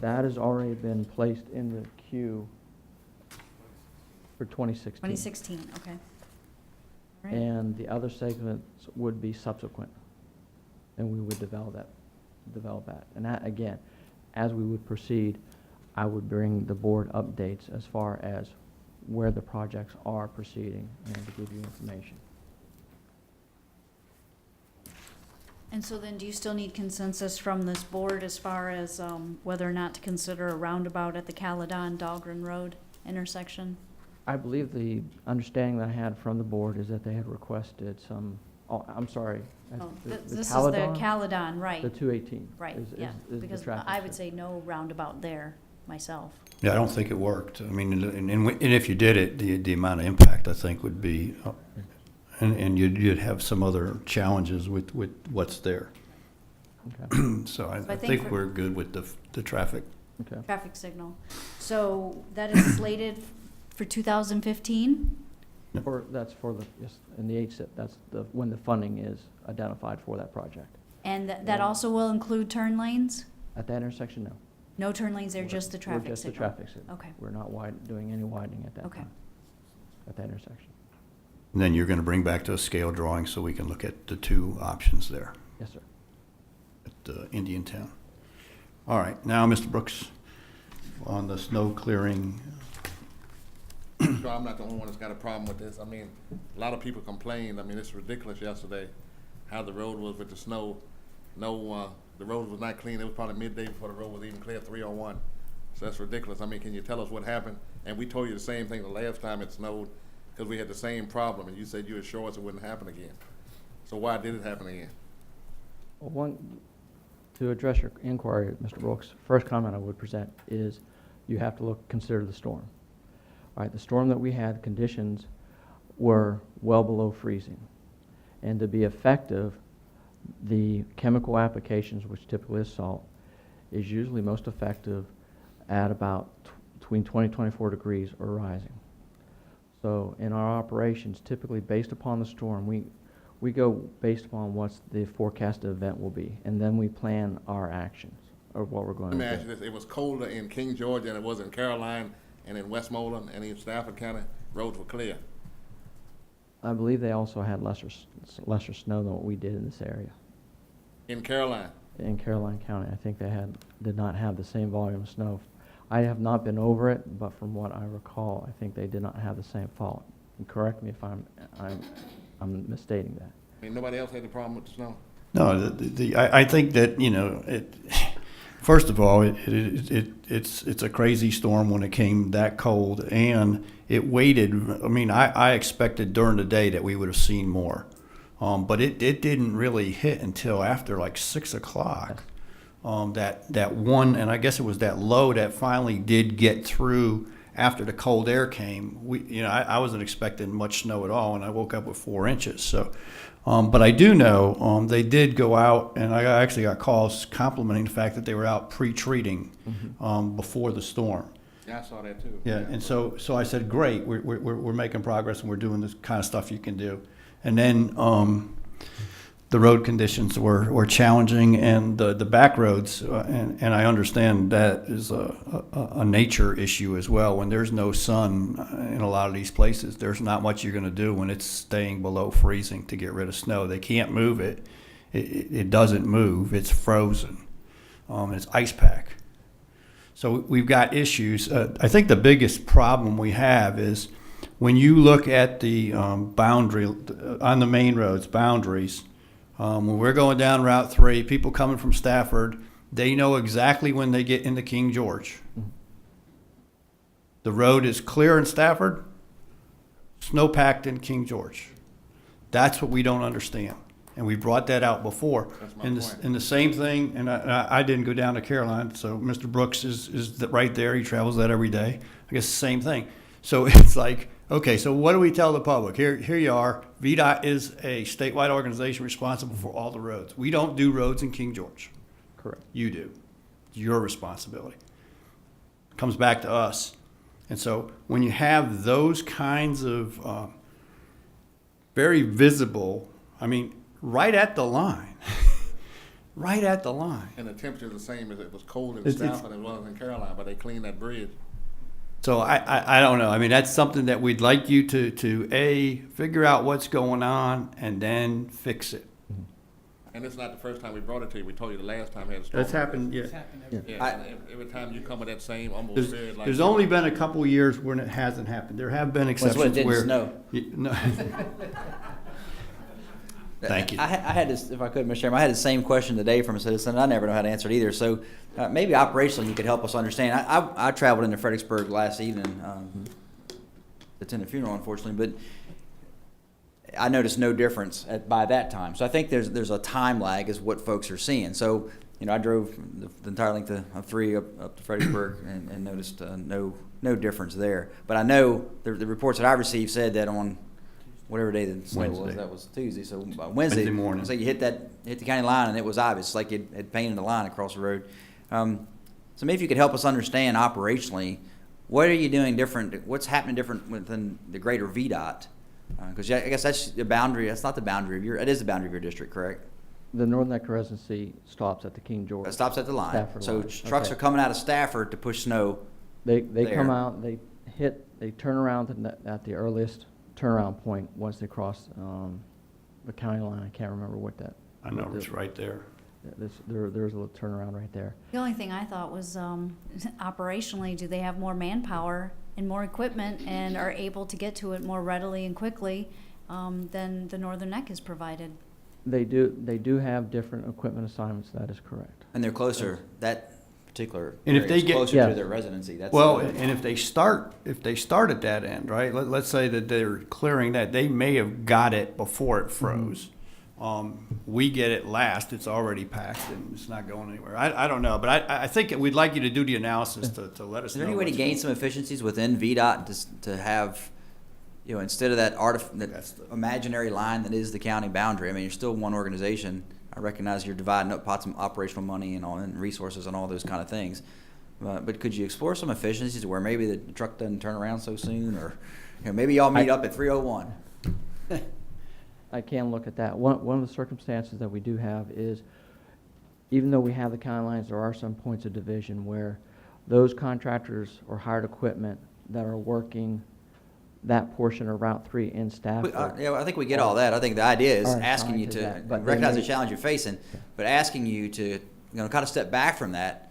That has already been placed in the queue for 2016. 2016, okay. All right. And the other segments would be subsequent, and we would develop that. And that, again, as we would proceed, I would bring the board updates as far as where the projects are proceeding and to give you information. And so then do you still need consensus from this board as far as whether or not to consider a roundabout at the Caledon-Dahlgren Road intersection? I believe the understanding that I had from the board is that they had requested I'm sorry. Oh, the this is the Caledon? Caledon, right. The 218. Right, is yeah, the because traffic I would signal. say no roundabout there myself. Yeah, I don't think it worked. I mean, and if you did it, the amount of impact, I think, would be, and you'd have some other challenges with what's there. Okay. So I think think for- we're good with the traffic. Okay. Traffic signal. So that is slated for 2015? That's for the, yes, in the HSIP, that's when the funding is identified for that project. And that also will include turn lanes? At that intersection, no. No turn lanes there, just the traffic We're just the signal? traffic signal. Okay. We're not doing any widening at that Okay. time, at that intersection. And then you're going to bring back to a scale drawing so we can look at the two options there Yes, sir. at Indian Town. All right, now, Mr. Brooks, on the snow clearing. So I'm not the only one that's got a problem with this. I mean, a lot of people complained. I mean, it's ridiculous yesterday how the road was with the snow. No, the road was not clean. It was probably midday before the road was even clear, 3:01. So that's ridiculous. I mean, can you tell us what happened? And we told you the same thing the last time it snowed because we had the same problem, and you said you would show us it wouldn't happen again. So why did it happen again? Well, to address your inquiry, Mr. Brooks, first comment I would present is you have to consider the storm. All right, the storm that we had, conditions were well below freezing. And to be effective, the chemical applications, which typically is salt, is usually most effective at about between 20 and 24 degrees or rising. So in our operations, typically based upon the storm, we go based upon what the forecasted event will be, and then we plan our actions or what we're going Let me to ask do. you this. It was colder in King George than it was in Caroline and in Westmoreland and in Stafford County. Roads were clear. I believe they also had lesser snow than what we did in this area. In Caroline. In Caroline County, I think they did not have the same volume of snow. I have not been over it, but from what I recall, I think they did not have the same fault. And correct me if I'm misstating that. I mean, nobody else had the problem with the snow? No, I think that, you know, first of all, it's a crazy storm when it came that cold, and it waited. I mean, I expected during the day that we would have seen more, but it didn't really hit until after like 6 o'clock. That one, and I guess it was that low that finally did get through after the cold air came. I wasn't expecting much snow at all, and I woke up with 4 inches. So, but I do know they did go out, and I actually got calls complimenting the fact that they were out pre-treating before the storm. Yeah, I saw that too. Yeah, and so I said, great, we're making progress, and we're doing this kind of stuff you can do. And then the road conditions were challenging, and the back roads, and I understand that is a nature issue as well. When there's no sun in a lot of these places, there's not much you're going to do when it's staying below freezing to get rid of snow. They can't move it. It doesn't move. It's frozen. It's ice pack. So we've got issues. I think the biggest problem we have is when you look at the boundary, on the main roads, boundaries, when we're going down Route 3, people coming from Stafford, they know exactly when they get into King George. The road is clear in Stafford, snow-packed in King George. That's what we don't understand. And we brought that out before. That's my And point. and the same thing, and I didn't go down to Caroline, so Mr. Brooks is right there. He travels that every day. I guess the same thing. So it's like, okay, so what do we tell the public? Here you are. VDOT is a statewide organization responsible for all the roads. We don't do roads in King George. Correct. You do. It's your responsibility. It comes back to us. And so when you have those kinds of very visible, I mean, right at the line, right at the line. And the temperature's the same as it was cold in It's- Stafford as well as in Caroline, but they cleaned that bridge. So I don't know. I mean, that's something that we'd like you to A, figure out what's going on and then fix it. And it's not the first time we brought it to you. We told you the last time we had a storm. That's happened, yeah. Yeah, and every time you come with that same almost There's, spirit like. there's only been a couple years when it hasn't happened. There have been That's when it exceptions didn't where. snow. No. Thank you. I had this, if I could, Mr. Chairman, I had the same question today from a citizen, and I never know how to answer it either. So maybe operationally you could help us understand. I traveled into Fredericksburg last evening to attend a funeral, unfortunately, but I noticed no difference by that time. So I think there's a time lag is what folks are seeing. So, I drove the entire length of 3 up to Fredericksburg and noticed no difference there. But I know the reports that I received said that on whatever day the snow was, Wednesday. that was Tuesday. So Wednesday Wednesday morning. So you hit the county line and it was obvious, like it had painted the line across the road. So maybe if you could help us understand operationally, what are you doing different? What's happening different within the greater VDOT? Because I guess that's the boundary. That's not the boundary of it is the boundary of your district, correct? The Northern Neck residency stops at the King George. It stops at the line. Stafford So line. trucks Okay. are coming out of Stafford to push snow. They there. come out, they turn around at the earliest turnaround point once they cross the county line. I can't remember what that. I know it's right there. There's a little turnaround right there. The only thing I thought was, operationally, do they have more manpower and more equipment and are able to get to it more readily and quickly than the Northern Neck is provided? They do have different equipment assignments, that is correct. And they're closer, that particular And if area they is get- closer Yeah. to their residency. That's Well, and if they start at that end, right? Let's say that they're clearing that, they may have got it before it froze. We get it last, it's already packed and it's not going anywhere. I don't know, but I think we'd like you to do the analysis to let us Is know. there any way to what's gain going- some efficiencies within VDOT to have, instead of that That's the- imaginary line that is the county boundary? I mean, you're still one organization. I recognize you're dividing up pots of operational money and resources and all those kind of things. But could you explore some efficiencies where maybe the truck doesn't turn around so soon, or maybe y'all meet up at 3:01? I can look at that. One of the circumstances that we do have is, even though we have the county lines, there are some points of division where those contractors or hired equipment that are working that portion of Route 3 in Stafford. I think we get all that. I think the idea is Are asking you assigned to to that, but they recognize the may- challenge you're facing, but asking you to, kind of step back from that.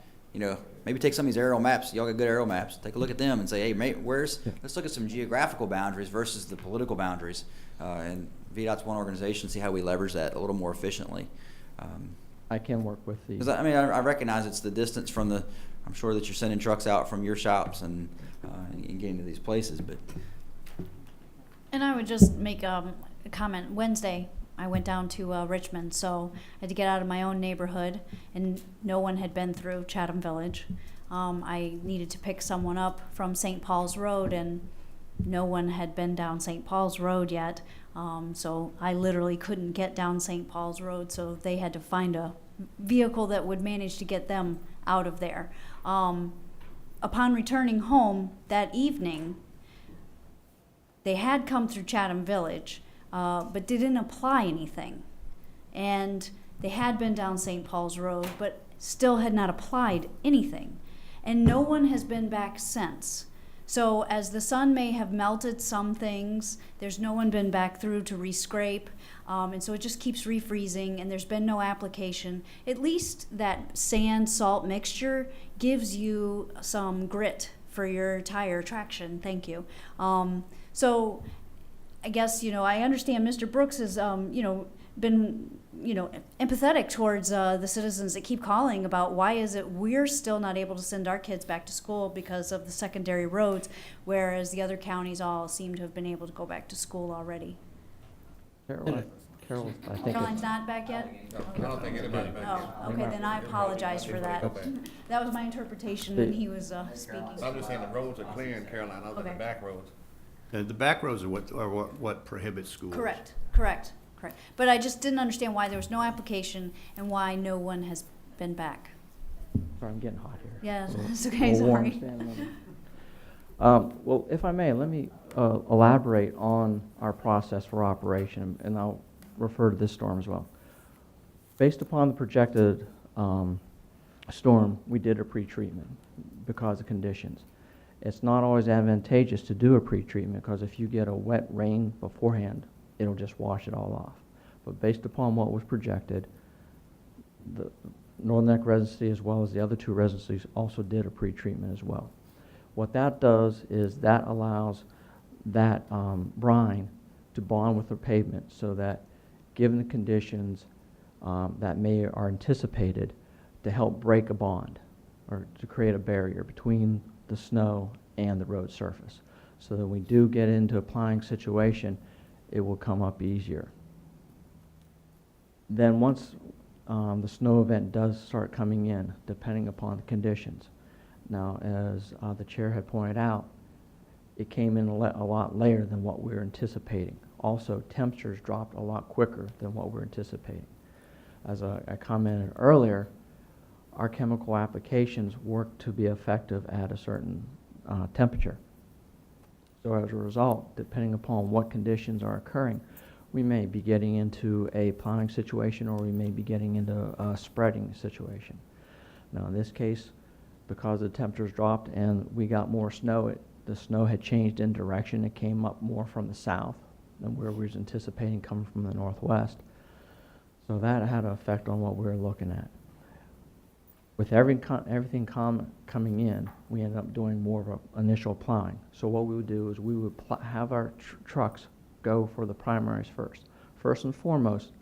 Maybe take some of these aerial maps. Y'all got good aerial maps. Take a look at them and say, hey, mate, let's look at some geographical boundaries versus the political boundaries. And VDOT's one organization, see how we leverage that a little more efficiently. I can work with the. Because I recognize it's the distance from I'm sure that you're sending trucks out from your shops and getting to these places, but. And I would just make a comment. Wednesday, I went down to Richmond, so I had to get out of my own neighborhood, and no one had been through Chatham Village. I needed to pick someone up from St. Paul's Road, and no one had been down St. Paul's Road yet. So I literally couldn't get down St. Paul's Road, so they had to find a vehicle that would manage to get them out of there. Upon returning home that evening, they had come through Chatham Village, but didn't apply anything. And they had been down St. Paul's Road, but still had not applied anything. And no one has been back since. So as the sun may have melted some things, there's no one been back through to re-scrape. And so it just keeps refreezing, and there's been no application. At least that sand-salt mixture gives you some grit for your tire traction. Thank you. So I guess, I understand Mr. Brooks has, been, empathetic towards the citizens that keep calling about why is it we're still not able to send our kids back to school because of the secondary roads, whereas the other counties all seem to have been able to go back to school already. Carol, I think. Caroline's not back yet? No, I don't think anybody back there. Oh, okay, then I apologize for that. That was my interpretation when he was speaking. I'm just saying the roads are clear in Caroline, other than the Okay. back roads. The back roads are what prohibits schools. Correct. But I just didn't understand why there was no application and why no one has been back. Sorry, I'm getting hot here. Yeah, We'll- it's okay, we'll warm sorry. stand a minute. Well, if I may, let me elaborate on our process for operation, and I'll refer to this storm as well. Based upon the projected storm, we did a pre-treatment because of conditions. It's not always advantageous to do a pre-treatment because if you get a wet rain beforehand, it'll just wash it all off. But based upon what was projected, the Northern Neck residency as well as the other two residencies also did a pre-treatment as well. What that does is that allows that brine to bond with the pavement so that given the conditions that are anticipated, to help break a bond or to create a barrier between the snow and the road surface. So that when we do get into a plowing situation, it will come up easier. Then once the snow event does start coming in, depending upon the conditions. Now, as the chair had pointed out, it came in a lot later than what we were anticipating. Also, temperatures dropped a lot quicker than what we were anticipating. As I commented earlier, our chemical applications work to be effective at a certain temperature. So as a result, depending upon what conditions are occurring, we may be getting into a plowing situation or we may be getting into a spreading situation. Now, in this case, because the temperatures dropped and we got more snow, the snow had changed in direction. It came up more from the south than where we was anticipating coming from the northwest. So that had an effect on what we were looking at. With everything coming in, we ended up doing more of an initial plowing. So what we would do is we would have our trucks go for the primaries first. First and foremost,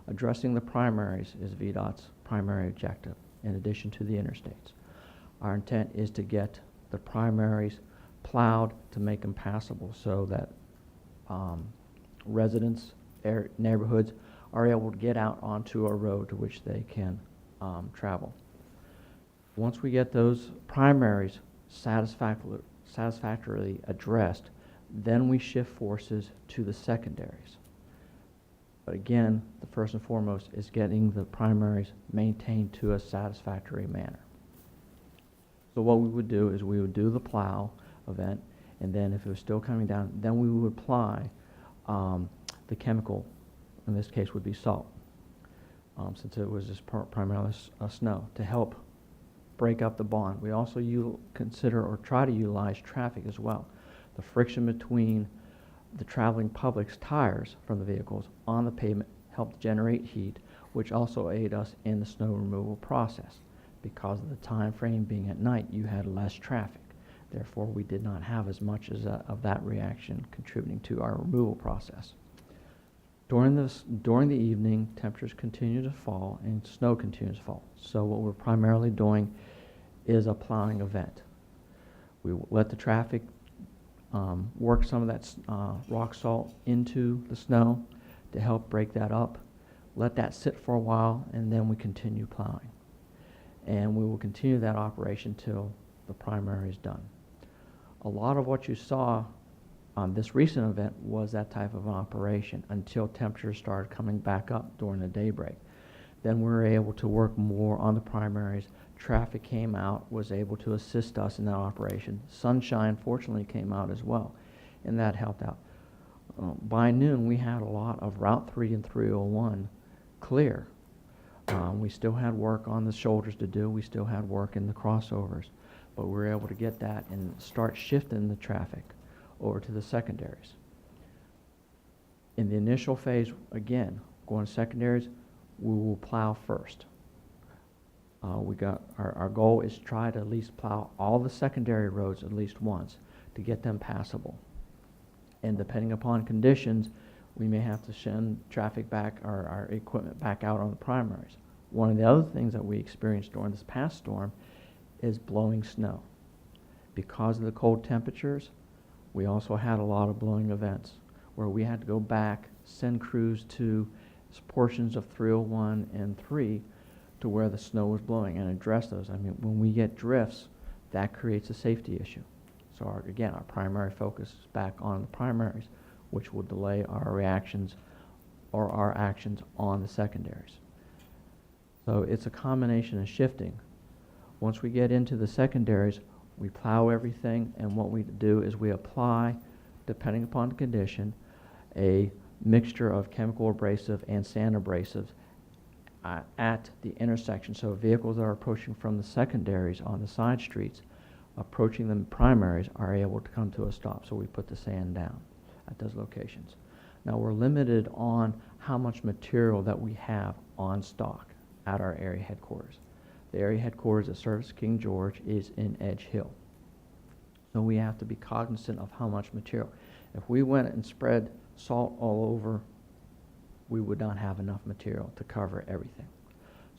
addressing the primaries is VDOT's primary objective, in addition to the interstates. Our intent is to get the primaries plowed to make them passable so that residents, neighborhoods are able to get out onto a road to which they can travel. Once we get those primaries satisfactorily addressed, then we shift forces to the secondaries. But again, the first and foremost is getting the primaries maintained to a satisfactory manner. So what we would do is we would do the plow event, and then if it was still coming down, then we would apply the chemical, in this case would be salt, since it was just primarily snow, to help break up the bond. We also consider or try to utilize traffic as well. The friction between the traveling public's tires from the vehicles on the pavement helped generate heat, which also aid us in the snow removal process. Because of the time frame being at night, you had less traffic. Therefore, we did not have as much of that reaction contributing to our removal process. During the evening, temperatures continue to fall and snow continues to fall. So what we're primarily doing is a plowing event. We let the traffic work some of that rock salt into the snow to help break that up. Let that sit for a while, and then we continue plowing. And we will continue that operation till the primary is done. A lot of what you saw on this recent event was that type of operation until temperatures started coming back up during the daybreak. Then we were able to work more on the primaries. Traffic came out, was able to assist us in that operation. Sunshine, fortunately, came out as well, and that helped out. By noon, we had a lot of Route 3 and 301 clear. We still had work on the shoulders to do. We still had work in the crossovers, but we were able to get that and start shifting the traffic over to the secondaries. In the initial phase, again, going to secondaries, we will plow first. Our goal is to try to at least plow all the secondary roads at least once to get them passable. And depending upon conditions, we may have to send traffic back, or our equipment back out on the primaries. One of the other things that we experienced during this past storm is blowing snow. Because of the cold temperatures, we also had a lot of blowing events where we had to go back send crews to portions of 301 and 3 to where the snow was blowing and address those. I mean, when we get drifts, that creates a safety issue. So again, our primary focus is back on the primaries, which will delay our reactions or our actions on the secondaries. So it's a combination of shifting. Once we get into the secondaries, we plow everything, and what we do is we apply, depending upon the condition, a mixture of chemical abrasive and sand abrasives at the intersection. So vehicles that are approaching from the secondaries on the side streets, approaching the primaries, are able to come to a stop. So we put the sand down at those locations. Now we're limited on how much material that we have on stock at our area headquarters. The area headquarters that serves King George is in Edge Hill. So we have to be cognizant of how much material. If we went and spread salt all over, we would not have enough material to cover everything.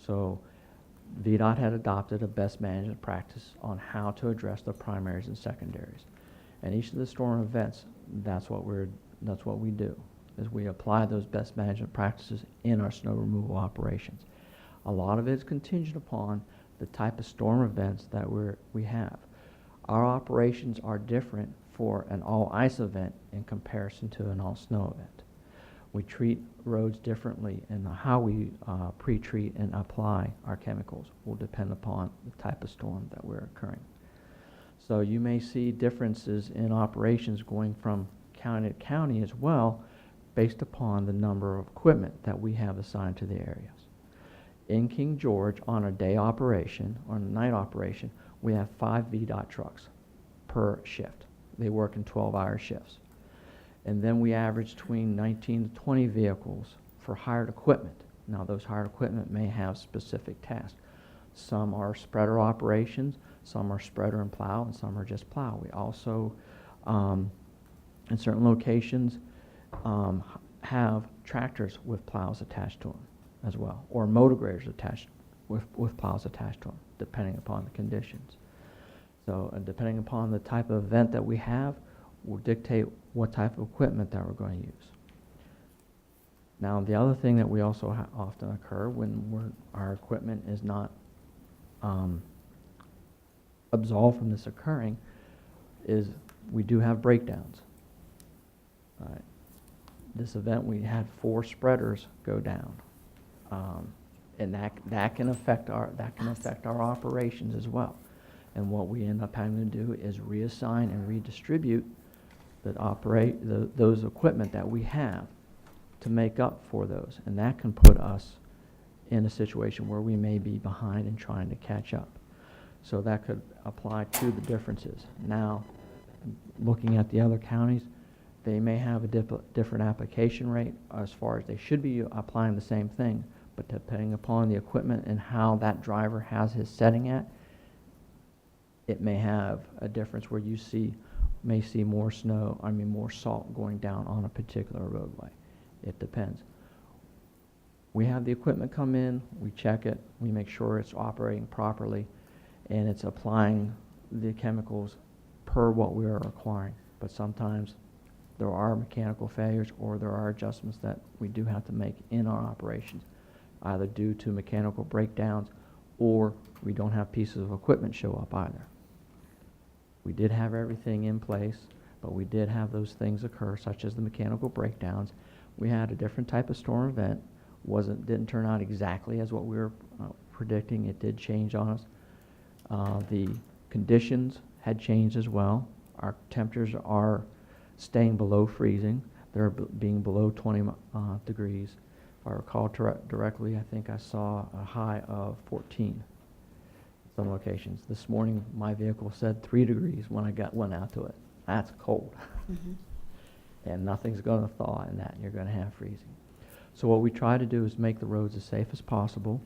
So VDOT had adopted a best management practice on how to address the primaries and secondaries. And each of the storm events, that's what we do, is we apply those best management practices in our snow removal operations. A lot of it is contingent upon the type of storm events that we have. Our operations are different for an all ice event in comparison to an all snow event. We treat roads differently, and how we pre-treat and apply our chemicals will depend upon the type of storm that we're occurring. So you may see differences in operations going from county to county as well, based upon the number of equipment that we have assigned to the areas. In King George, on a day operation, or a night operation, we have 5 VDOT trucks per shift. They work in 12-hour shifts. And then we average between 19 to 20 vehicles for hired equipment. Now, those hired equipment may have specific tasks. Some are spreader operations, some are spreader and plow, and some are just plow. We also, in certain locations, have tractors with plows attached to them as well, or motor graders attached with plows attached to them, depending upon the conditions. So, depending upon the type of event that we have, will dictate what type of equipment that we're going to use. Now, the other thing that we also often occur when our equipment is not absolved from this occurring is we do have breakdowns. This event, we had 4 spreaders go down, and that can affect our operations as well. And what we end up having to do is reassign and redistribute those equipment that we have to make up for those, and that can put us in a situation where we may be behind and trying to catch up. So that could apply to the differences. Now, looking at the other counties, they may have a different application rate as far as they should be applying the same thing, but depending upon the equipment and how that driver has his setting at, it may have a difference where you may see more salt going down on a particular roadway. It depends. We have the equipment come in, we check it, we make sure it's operating properly, and it's applying the chemicals per what we are requiring. But sometimes there are mechanical failures, or there are adjustments that we do have to make in our operations, either due to mechanical breakdowns, or we don't have pieces of equipment show up either. We did have everything in place, but we did have those things occur, such as the mechanical breakdowns. We had a different type of storm event. Didn't turn out exactly as what we were predicting. It did change on us. The conditions had changed as well. Our temperatures are staying below freezing. They're being below 20 degrees. If I recall directly, I think I saw a high of 14 some locations. This morning, my vehicle said 3 degrees when I went out to it. That's cold. Mm-hmm. And nothing's going to thaw in that. You're going to have freezing. So what we try to do is make the roads as safe as possible.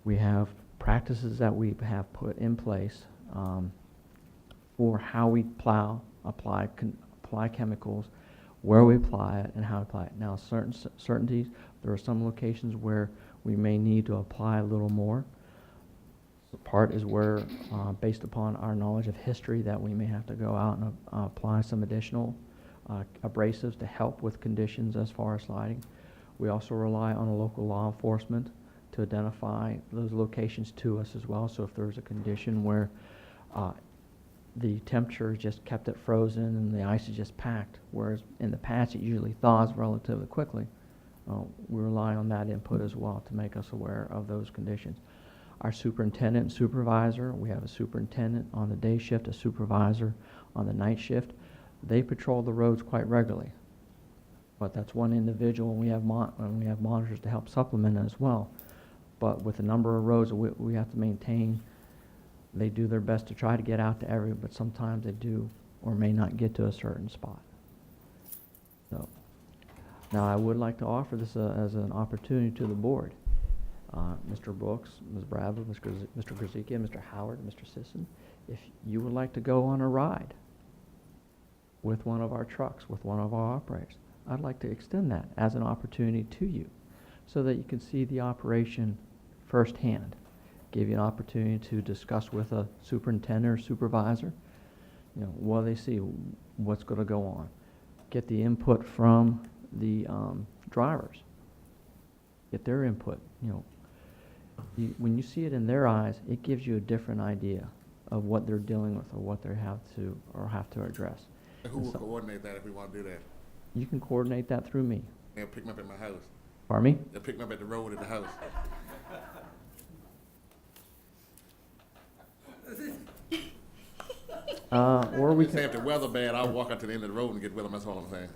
We have practices that we have put in place for how we plow, apply chemicals, where we apply it, and how we apply it. Now, certainties, there are some locations where we may need to apply a little more. The part is where, based upon our knowledge of history, that we may have to go out and apply some additional abrasives to help with conditions as far as sliding. We also rely on a local law enforcement to identify those locations to us as well. So if there's a condition where the temperature just kept it frozen and the ice is just packed, whereas in the past it usually thaws relatively quickly, we rely on that input as well to make us aware of those conditions. Our superintendent and supervisor, we have a superintendent on the day shift, a supervisor on the night shift. They patrol the roads quite regularly. But that's one individual, and we have monitors to help supplement it as well. But with the number of roads that we have to maintain, they do their best to try to get out to every, but sometimes they do or may not get to a certain spot. So, now I would like to offer this as an opportunity to the board. Mr. Brooks, Ms. Bradley, Mr. Grzicka, Mr. Howard, Mr. Sisson, if you would like to go on a ride with one of our trucks, with one of our operators, I'd like to extend that as an opportunity to you so that you can see the operation firsthand. Give you an opportunity to discuss with a superintendent or supervisor, what they see, what's going to go on. Get the input from the drivers. Get their input. When you see it in their eyes, it gives you a different idea of what they're dealing with or what they have to address. Who will coordinate that if we want to do that? You can coordinate that through me. They'll pick me up at my house. Pardon me? They'll pick me up at the road at the house. Or we Say can, if the weather bad, I'll walk out to the end of the road and get with them. That's all I'm saying.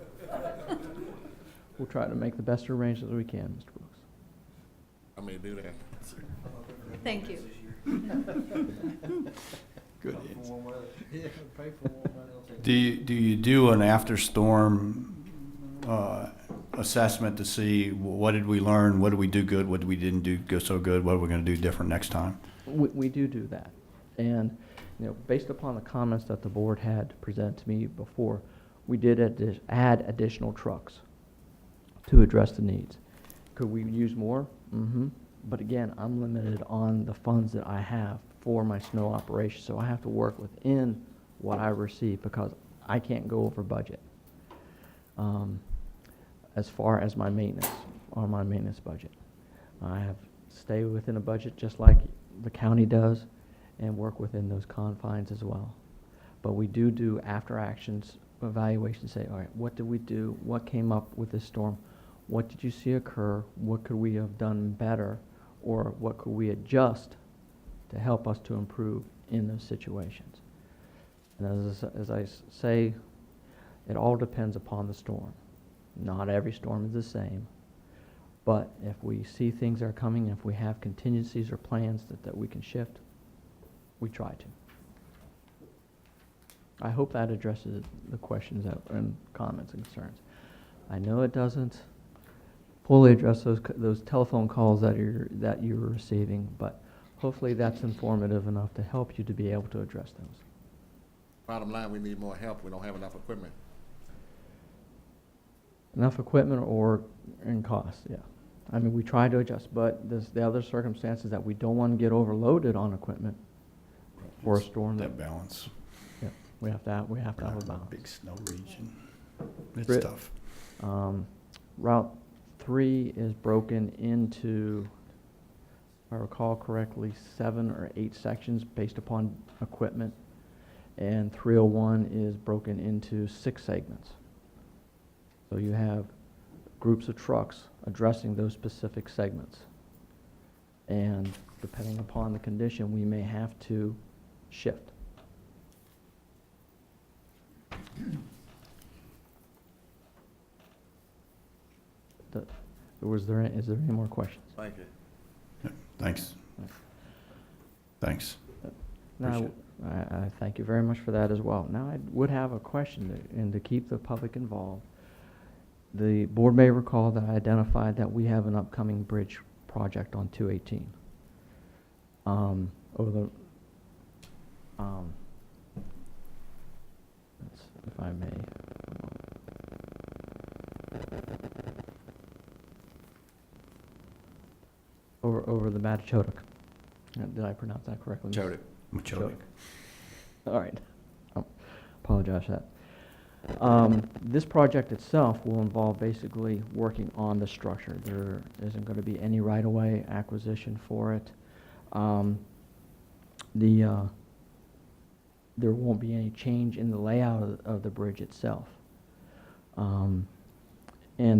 we'll try to make the best arrangements we can, Mr. Brooks. I may do that. Thank you. Good. Do you do an after-storm assessment to see what did we learn, what did we do good, what did we didn't do go so good, what are we going to do different next time? We do that. And, based upon the comments that the board had presented to me before, we did add additional trucks to address the needs. Could we use more? Mm-hmm. But again, I'm limited on the funds that I have for my snow operation, so I have to work within what I receive because I can't go over budget. As far as my maintenance budget, I have to stay within a budget just like the county does and work within those confines as well. But we do after actions evaluation, say, all right, what did we do? What came up with this storm? What did you see occur? What could we have done better? Or what could we adjust to help us to improve in those situations? And as I say, it all depends upon the storm. Not every storm is the same. But if we see things are coming, if we have contingencies or plans that we can shift, we try to. I hope that addresses the questions and comments and concerns. I know it doesn't fully address those telephone calls that you're receiving, but hopefully that's informative enough to help you to be able to address those. Bottom line, we need more help. We don't have enough equipment. Enough equipment or in cost, yeah. I mean, we try to adjust, but the other circumstances that we don't want to get overloaded on equipment for a storm. That balance. Yeah, we have to have a balance. Big snow region. It's Brit- tough. Route 3 is broken into, if I recall correctly, 7 or 8 sections based upon equipment, and 301 is broken into 6 segments. So you have groups of trucks addressing those specific segments. And depending upon the condition, we may have to shift. Is there any more questions? Thank you. Yeah, thanks. Thanks. Now, Appreciate I thank you very much for that as well. Now, I would have a question, and to keep the public involved. The board may recall that I identified that we have an upcoming bridge project on 218. If I may. Over the Machotic. Did I pronounce that correctly? Chodic. Machotic. All right. Apologize for that. This project itself will involve basically working on the structure. There isn't going to be any right-of-way acquisition for it. There won't be any change in the layout of the bridge itself. And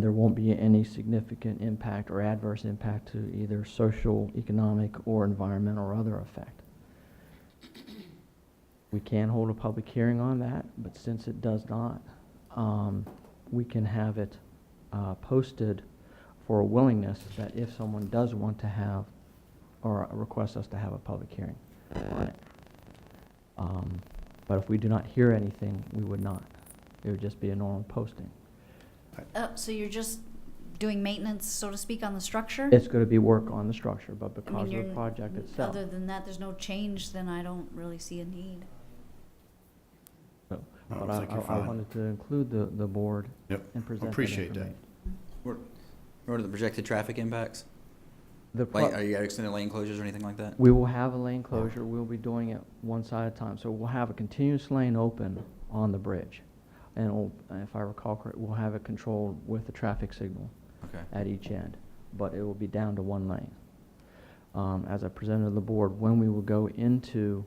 there won't be any significant impact or adverse impact to either social, economic, or environmental or other effect. We can hold a public hearing on that, but since it does not, we can have it posted for a willingness that if someone does want to have or request us to have a public hearing on it. But if we do not hear anything, we would not. It would just be a normal posting. So you're just doing maintenance, so to speak, on the structure? It's going to be work on the structure, but I because mean, of you're, the project itself. other than that, there's no change, then I don't really see a need. So, I but think you're I fine. wanted to include the board Yep, and present that appreciate that. information. What are the projected traffic impacts? The pro- Are you extending lane closures or anything like that? We will have a lane closure. We'll be doing it one side at a time. So we'll have a continuous lane open on the bridge. And if I recall correctly, we'll have it controlled with a traffic signal Okay. at each end. But it will be down to one lane. As I presented to the board, when we would go into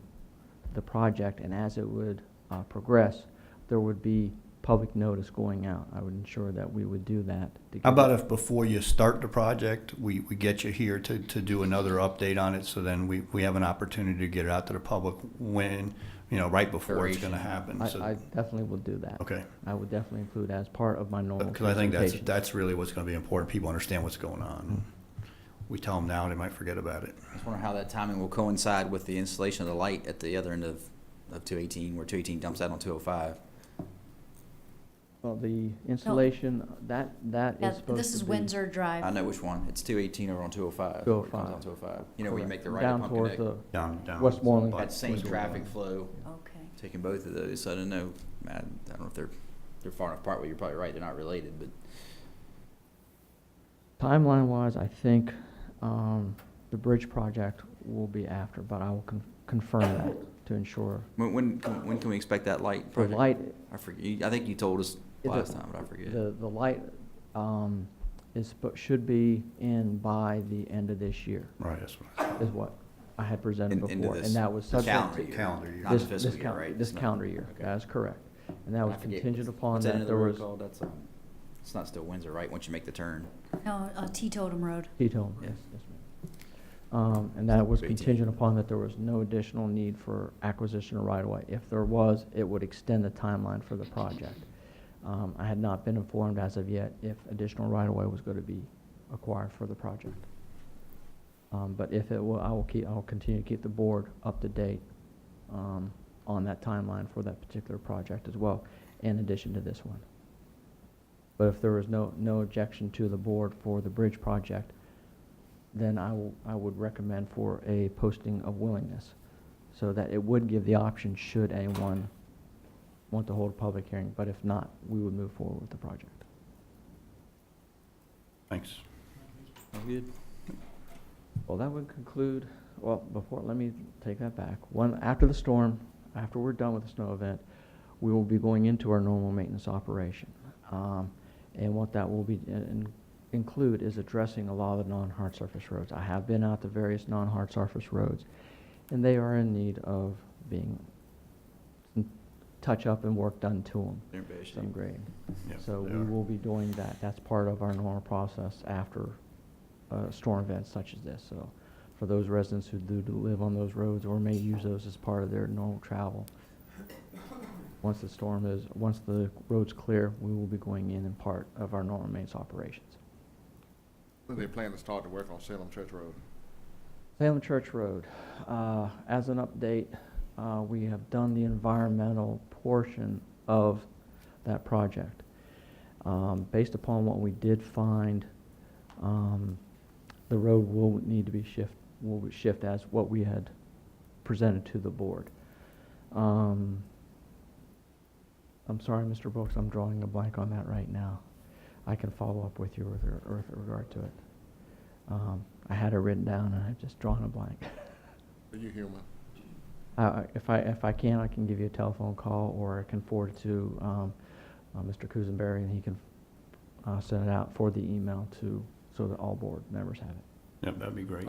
the project and as it would progress, there would be public notice going out. I would ensure that we would do that. To How give about it- if before you start the project, we get you here to do another update on it, so then we have an opportunity to get it out to the public when, right before it's gonna happen. I So- definitely will do that. Okay, I would definitely include as part of my normal because I think presentation. that's really what's gonna be important. People understand what's going on. We tell them now, they might forget about it. I just wonder how that timing will coincide with the installation of the light at the other end of 218, where 218 dumps out on 205. Well, the installation, that Yeah, is supposed to be. this is Windsor Drive. I know which one. It's 218 over on 205. 205. Where it comes on 205. You know, where you make the right Down at towards Pumpkin the, Down. Westmoreland. That same Westmoreland. traffic flow, Okay. taking both of those. So I don't know. I don't know if they're far enough apart. But you're probably right. They're not related. But timeline-wise, I think the bridge project will be after, but I will confirm that to ensure. when can we expect that light The project? light, I forget. I think you told us Is last it- time, but I forget. the light should be in by the end of this year, Right, that's what I said. is what I had presented Into before. this And that was subject calendar to. year. Calendar year. Not the fiscal year, right? This It's not- calendar year, okay. that is correct. And that I was forget. contingent upon What's that end that of the there road was called? That's it's not still Windsor, right? Once you make the turn. No, Teetotum Road. T-tone, Yeah. yes, ma'am. And that was 18. contingent upon that there was no additional need for acquisition of right-of-way. If there was, it would extend the timeline for the project. I had not been informed as of yet if additional right-of-way was going to be acquired for the project. But if it will, I will continue to keep the board up to date on that timeline for that particular project as well, in addition to this one. But if there was no objection to the board for the bridge project, then I would recommend for a posting of willingness, so that it would give the option should anyone want to hold a public hearing, but if not, we would move forward with the project. Thanks. Good. Well, that would conclude, let me take that back. After the storm, after we're done with the snow event, we will be going into our normal maintenance operation. And what that will be include is addressing a lot of the non-hard surface roads. I have been out to various non-hard surface roads, and they are in need of being touch up and work done to them, They're in bad shape. some grading. Yep, So they we are. will be doing that. That's part of our normal process after storm events such as this. So for those residents who do live on those roads or may use those as part of their normal travel, once the road's clear, we will be going in part of our normal maintenance operations. When they plan to start to work on Salem Church Road? Salem Church Road, as an update, we have done the environmental portion of that project. Based upon what we did find, the road will need to be shift as what we had presented to the board. I'm sorry, Mr. Brooks, I'm drawing a blank on that right now. I can follow up with you with regard to it. I had it written down and I've just drawn a blank. Are you human? If I can, I can give you a telephone call or I can forward it to Mr. Kuzenberry, and he can send it out for the email to, so that all board members have it. Yep, that'd be great.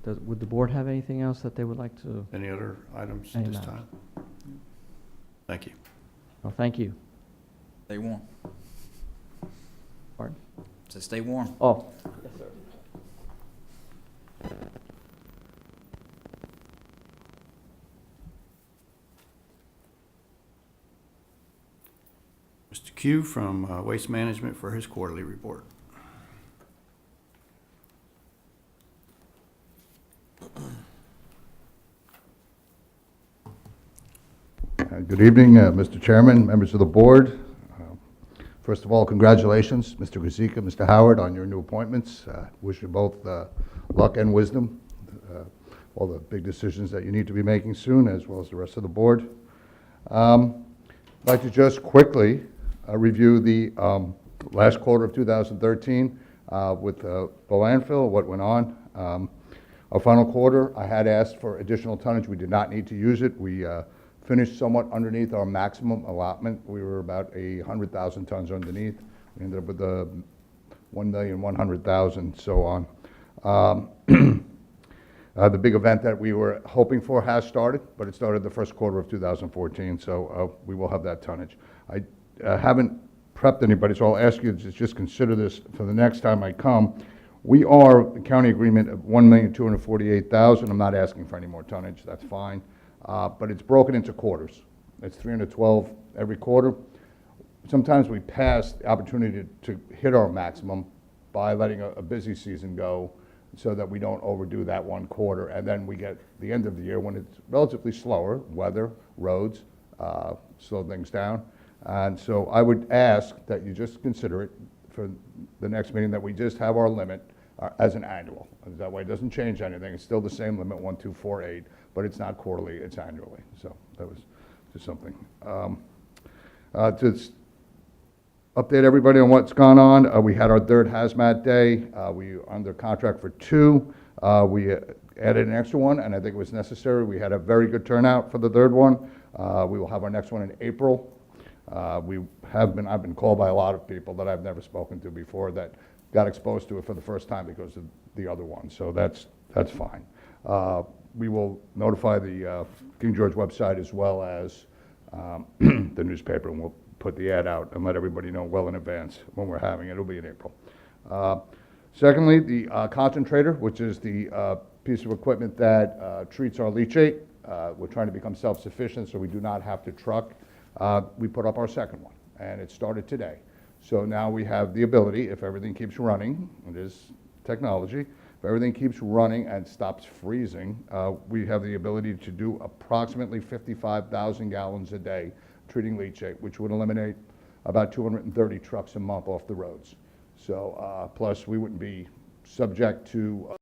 Would the board have anything else that they would like to? Any other items Any at this matters? time? Thank you. Well, thank you. Stay warm. Pardon? So stay warm. Oh. Mr. Q from Waste Management for his quarterly report. Good evening, Mr. Chairman, members of the board. First of all, congratulations, Mr. Guzika, Mr. Howard, on your new appointments. Wish you both luck and wisdom, all the big decisions that you need to be making soon, as well as the rest of the board. I'd like to just quickly review the last quarter of 2013 with the landfill, what went on. Our final quarter, I had asked for additional tonnage. We did not need to use it. We finished somewhat underneath our maximum allotment. We were about 100,000 tons underneath. We ended up with 1,100,000, so on. The big event that we were hoping for has started, but it started the first quarter of 2014, so we will have that tonnage. I haven't prepped anybody, so I'll ask you to just consider this for the next time I come. We are a county agreement of 1,248,000. I'm not asking for any more tonnage, that's fine. But it's broken into quarters. It's 312 every quarter. Sometimes we pass the opportunity to hit our maximum by letting a busy season go so that we don't overdo that one quarter, and then we get the end of the year when it's relatively slower, weather, roads, slow things down. And so I would ask that you just consider it for the next meeting, that we just have our limit as an annual. That way it doesn't change anything. It's still the same limit, 1248, but it's not quarterly, it's annually. So that was just something. To update everybody on what's gone on, we had our third hazmat day. We are under contract for 2. We added an extra one, and I think it was necessary. We had a very good turnout for the third one. We will have our next one in April. I've been called by a lot of people that I've never spoken to before that got exposed to it for the first time because of the other one, so that's fine. We will notify the King George website as well as the newspaper, and we'll put the ad out and let everybody know well in advance when we're having it. It'll be in April. Secondly, the concentrator, which is the piece of equipment that treats our leachate. We're trying to become self-sufficient, so we do not have to truck. We put up our second one, and it started today. So now we have the ability, if everything keeps running, it is technology, if everything keeps running and stops freezing, we have the ability to do approximately 55,000 gallons a day treating leachate, which would eliminate about 230 trucks a month off the roads. So plus we wouldn't be subject to